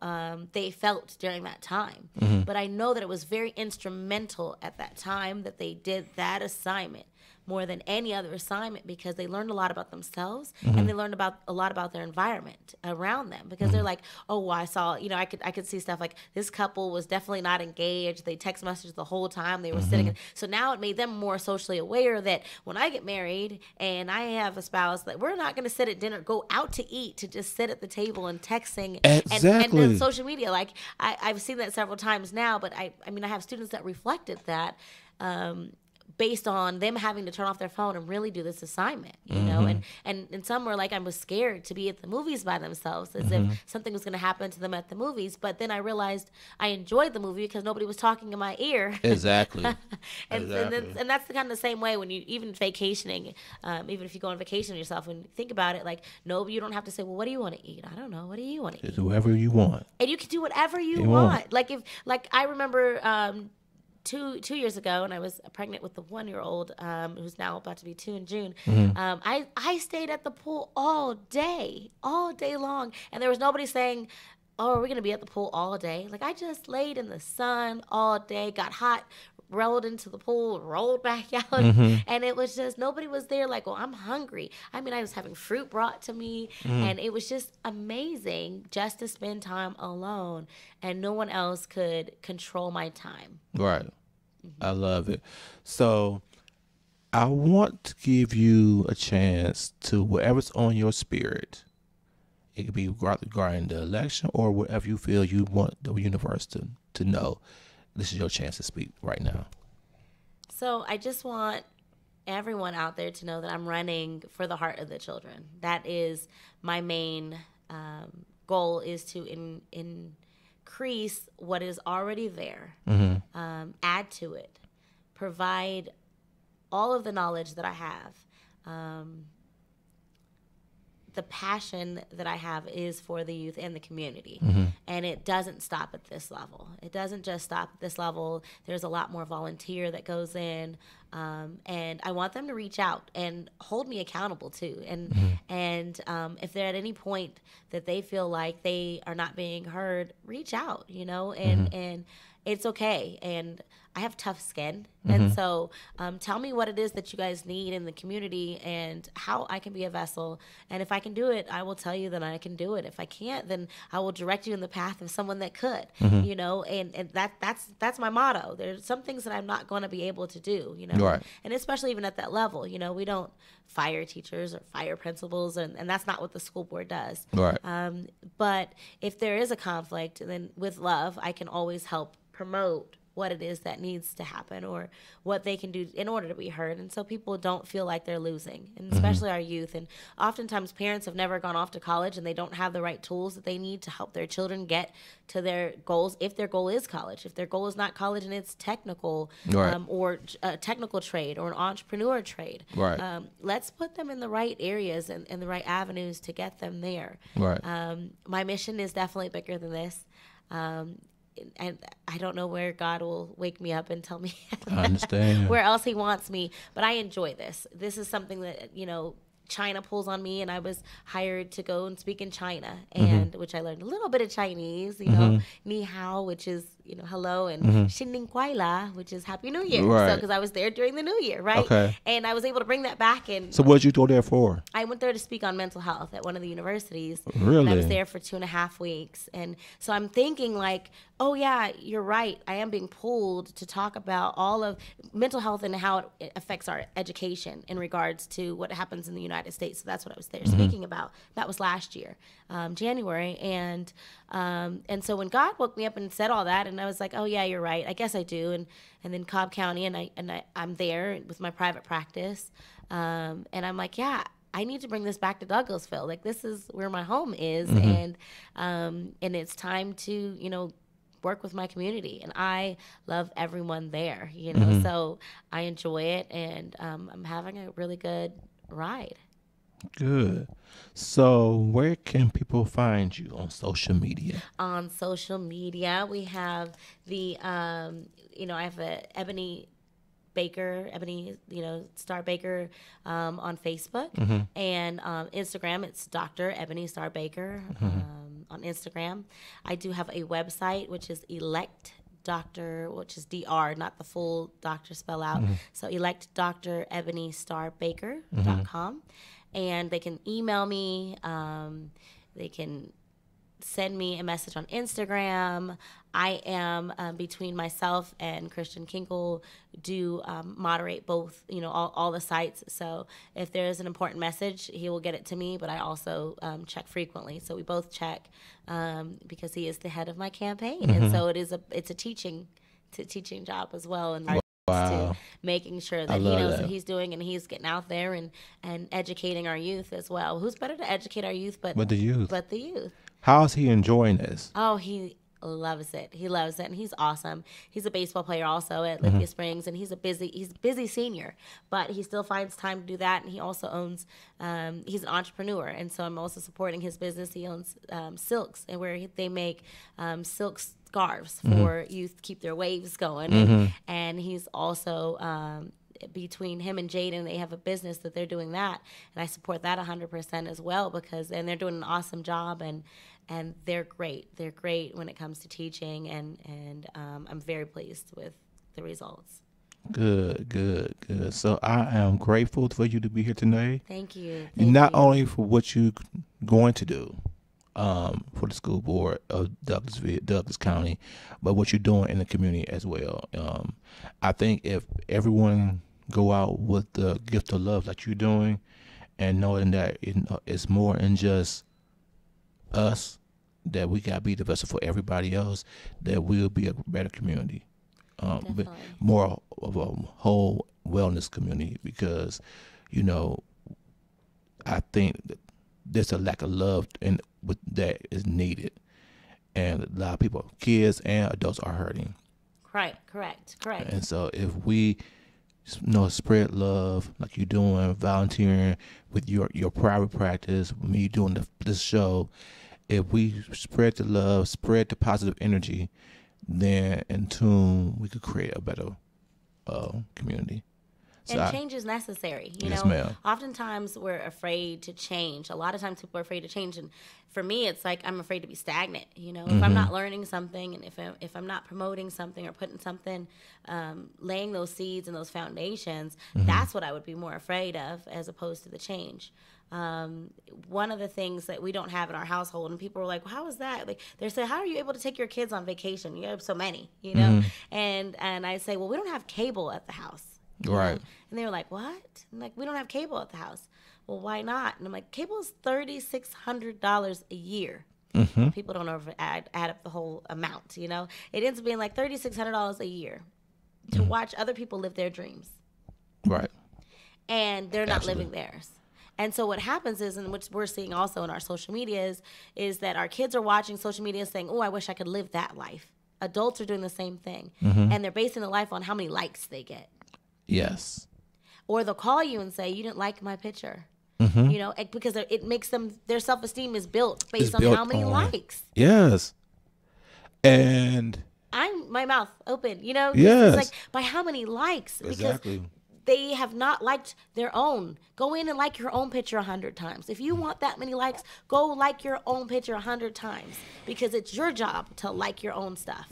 they felt during that time. But I know that it was very instrumental at that time that they did that assignment more than any other assignment, because they learned a lot about themselves and they learned a lot about their environment around them, because they're like, oh, well, I saw, I could see stuff like this couple was definitely not engaged. They text messaged the whole time they were sitting. So now it made them more socially aware that when I get married and I have a spouse, that we're not going to sit at dinner, go out to eat, to just sit at the table and texting and then social media. Like I've seen that several times now, but I mean, I have students that reflected that, based on them having to turn off their phone and really do this assignment, you know, and some were like, I was scared to be at the movies by themselves, as if something was going to happen to them at the movies. But then I realized I enjoyed the movie because nobody was talking in my ear. Exactly. And that's the kind of the same way when you, even vacationing, even if you go on vacation yourself and think about it, like, no, you don't have to say, well, what do you want to eat? I don't know. What do you want to eat? Do whatever you want. And you can do whatever you want. Like I remember, 2 years ago, and I was pregnant with the 1-year-old, who's now about to be 2 in June. I stayed at the pool all day long, and there was nobody saying, oh, are we going to be at the pool all day? Like, I just laid in the sun all day, got hot, rolled into the pool, rolled back out, and it was just, nobody was there like, well, I'm hungry. I mean, I was having fruit brought to me, and it was just amazing just to spend time alone, and no one else could control my time. Right. I love it. So I want to give you a chance to, whatever's on your spirit. It could be regarding the election or whatever you feel you want the universe to know. This is your chance to speak right now. So I just want everyone out there to know that I'm running for the heart of the children. That is my main goal, is to increase what is already there, add to it, provide all of the knowledge that I have. The passion that I have is for the youth and the community. And it doesn't stop at this level. It doesn't just stop at this level. There's a lot more volunteer that goes in. And I want them to reach out and hold me accountable too. And if they're at any point that they feel like they are not being heard, reach out, and it's okay. And I have tough skin. And so tell me what it is that you guys need in the community and how I can be a vessel. And if I can do it, I will tell you that I can do it. If I can't, then I will direct you in the path of someone that could, and that's my motto. There's some things that I'm not going to be able to do, Right. And especially even at that level, we don't fire teachers or fire principals, and that's not what the school board does. Right. But if there is a conflict, then with love, I can always help promote what it is that needs to happen or what they can do in order to be heard. And so people don't feel like they're losing, and especially our youth. And oftentimes parents have never gone off to college and they don't have the right tools that they need to help their children get to their goals. If their goal is college, if their goal is not college and it's technical, Right. Or a technical trade or an entrepreneur trade, Right. Let's put them in the right areas and the right avenues to get them there. Right. My mission is definitely bigger than this. And I don't know where God will wake me up and tell me I understand. where else he wants me. But I enjoy this. This is something that, China pulls on me, and I was hired to go and speak in China, and which I learned a little bit of Chinese, ni hao, which is, hello, and xin ning kuai la, which is Happy New Year. Right. So, because I was there during the New Year, right? Okay. And I was able to bring that back. And So what did you go there for? I went there to speak on mental health at one of the universities. Really? And I was there for 2.5 weeks. And so I'm thinking like, oh yeah, you're right. I am being pulled to talk about all of mental health and how it affects our education in regards to what happens in the United States. So that's what I was there speaking about. That was last year, January. And so when God woke me up and said all that, and I was like, oh yeah, you're right. I guess I do. And then Cobb County, and I'm there with my private practice. And I'm like, yeah, I need to bring this back to Douglasville. Like, this is where my home is. And it's time to, work with my community. And I love everyone there, so I enjoy it. And I'm having a really good ride. Good. So, where can people find you on social media? On social media, we have the, I have a Ebony, Star Baker on Facebook, and Instagram. It's Dr. Ebony Star Baker on Instagram. I do have a website which is elect doctor, which is DR, not the full doctor spell out. So elect Dr. Ebony Star Baker.com, and they can email me. They can send me a message on Instagram. I am between myself and Christian Kinkle do moderate both, all the sites. So if there is an important message, he will get it to me. But I also check frequently, so we both check because he is the head of my campaign, and so it's a teaching job as well, and to making sure that he knows what he's doing and he's getting out there and educating our youth as well. Who's better to educate our youth but the youth? But the youth. How's he enjoying this? Oh, he loves it. He loves it, and he's awesome. He's a baseball player also at Lithia Springs, and he's a busy senior, but he still finds time to do that. And he also owns. He's an entrepreneur, and so I'm also supporting his business. He owns Silks, and where they make silk scarves for youth to keep their waves going, and he's also. Between him and Jaden, they have a business that they're doing that, and I support that 100% as well and they're doing an awesome job, and they're great. They're great when it comes to teaching, and I'm very pleased with the results. Good. So I am grateful for you to be here today. Thank you. Not only for what you're going to do for the school board of Douglas County, but what you're doing in the community as well. I think if everyone go out with the gift of love like you're doing, and knowing that it's more than just us, that we got to be the vessel for everybody else, that we'll be a better community, more of a whole wellness community, because I think that there's a lack of love that is needed, and a lot of people, kids and adults, are hurting. Right, correct. And so if we spread love like you're doing, volunteering with your private practice, me doing this show, if we spread the love, spread the positive energy, then in tune we could create a better community. And change is necessary. Yes, ma'am. Oftentimes we're afraid to change. A lot of times people are afraid to change. And for me, it's like I'm afraid to be stagnant. If I'm not learning something, and if I'm not promoting something or putting something, laying those seeds and those foundations, that's what I would be more afraid of, as opposed to the change. One of the things that we don't have in our household, and people are like, well, how is that? Like, they say, how are you able to take your kids on vacation? You have so many, And I say, well, we don't have cable at the house. Right. And they were like, what? I'm like, we don't have cable at the house. Well, why not? And I'm like, cable is $3,600 a year. People don't add up the whole amount, It ends up being like $3,600 a year to watch other people live their dreams. Right. And they're not living theirs. And so what happens is, and which we're seeing also in our social media, is that our kids are watching social media saying, oh, I wish I could live that life. Adults are doing the same thing. And they're basing their life on how many likes they get. Yes. Or they'll call you and say, you didn't like my picture. Because it makes them, their self-esteem is built based on how many likes. Yes. And my mouth open, Yes. It's like, by how many likes? Exactly. Because they have not liked their own. Go in and like your own picture 100 times. If you want that many likes, go like your own picture 100 times, because it's your job to like your own stuff,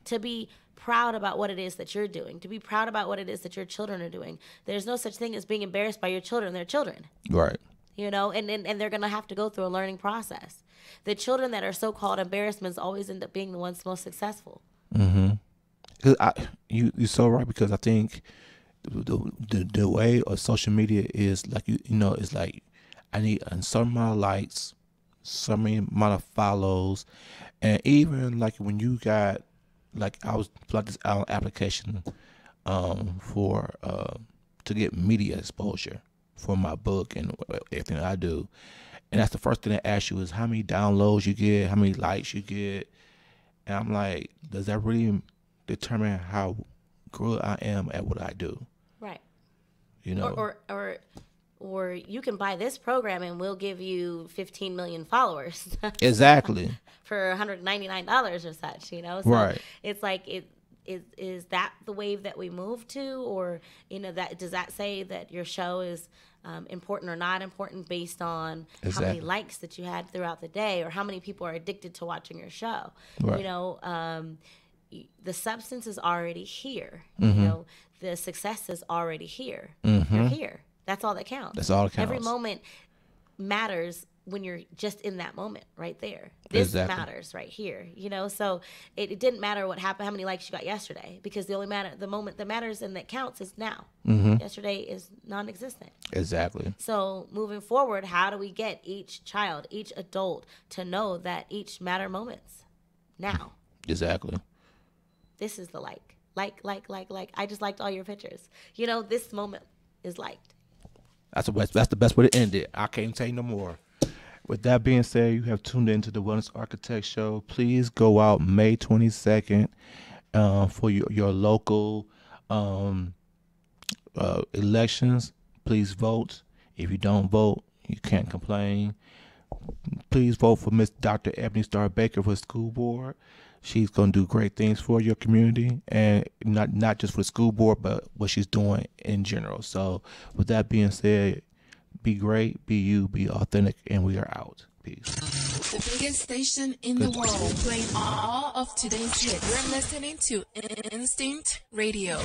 to be proud about what it is that you're doing, to be proud about what it is that your children are doing. There's no such thing as being embarrassed by your children. They're children. Right. And they're going to have to go through a learning process. The children that are so-called embarrassments always end up being the ones most successful. You're so right, because I think the way of social media is like, it's like I need a certain amount of likes, certain amount of follows, and even like when you got, like, I was like this application for to get media exposure for my book and everything I do, and that's the first thing they ask you is how many downloads you get, how many likes you get, and I'm like, does that really determine how good I am at what I do? Right. Or or you can buy this program and we'll give you 15 million followers. Exactly. For $199 or such, you know? So Right. it's like, is that the wave that we move to? Or, you know, that does that say that your show is important or not important based on how many likes that you had throughout the day, or how many people are addicted to watching your show? Right. You know, the substance is already here. Mm-hmm. You know, the success is already here. Mm-hmm. You're here. That's all that counts. That's all that counts. Every moment matters when you're just in that moment right there. This matters right here, you know? So it didn't matter what happened, how many likes you got yesterday, because the moment that matters and that counts is now. Mm-hmm. Yesterday is non-existent. Exactly. So moving forward, how do we get each child, each adult to know that each matter moments now? Exactly. This is the like. I just liked all your pictures. You know, this moment is liked. That's the best way to end it. I can't say no more. With that being said, you have tuned into the Wellness Architect Show. Please go out May 22nd for your local elections. Please vote. If you don't vote, you can't complain. Please vote for Miss Dr. Ebony Baker for the school board. She's going to do great things for your community, and not just for the school board, but what she's doing in general. So with that being said, be great, be you, be authentic, and we are out. Peace. The biggest station in the world, playing all of today's hits. You're listening to Instinct Radio.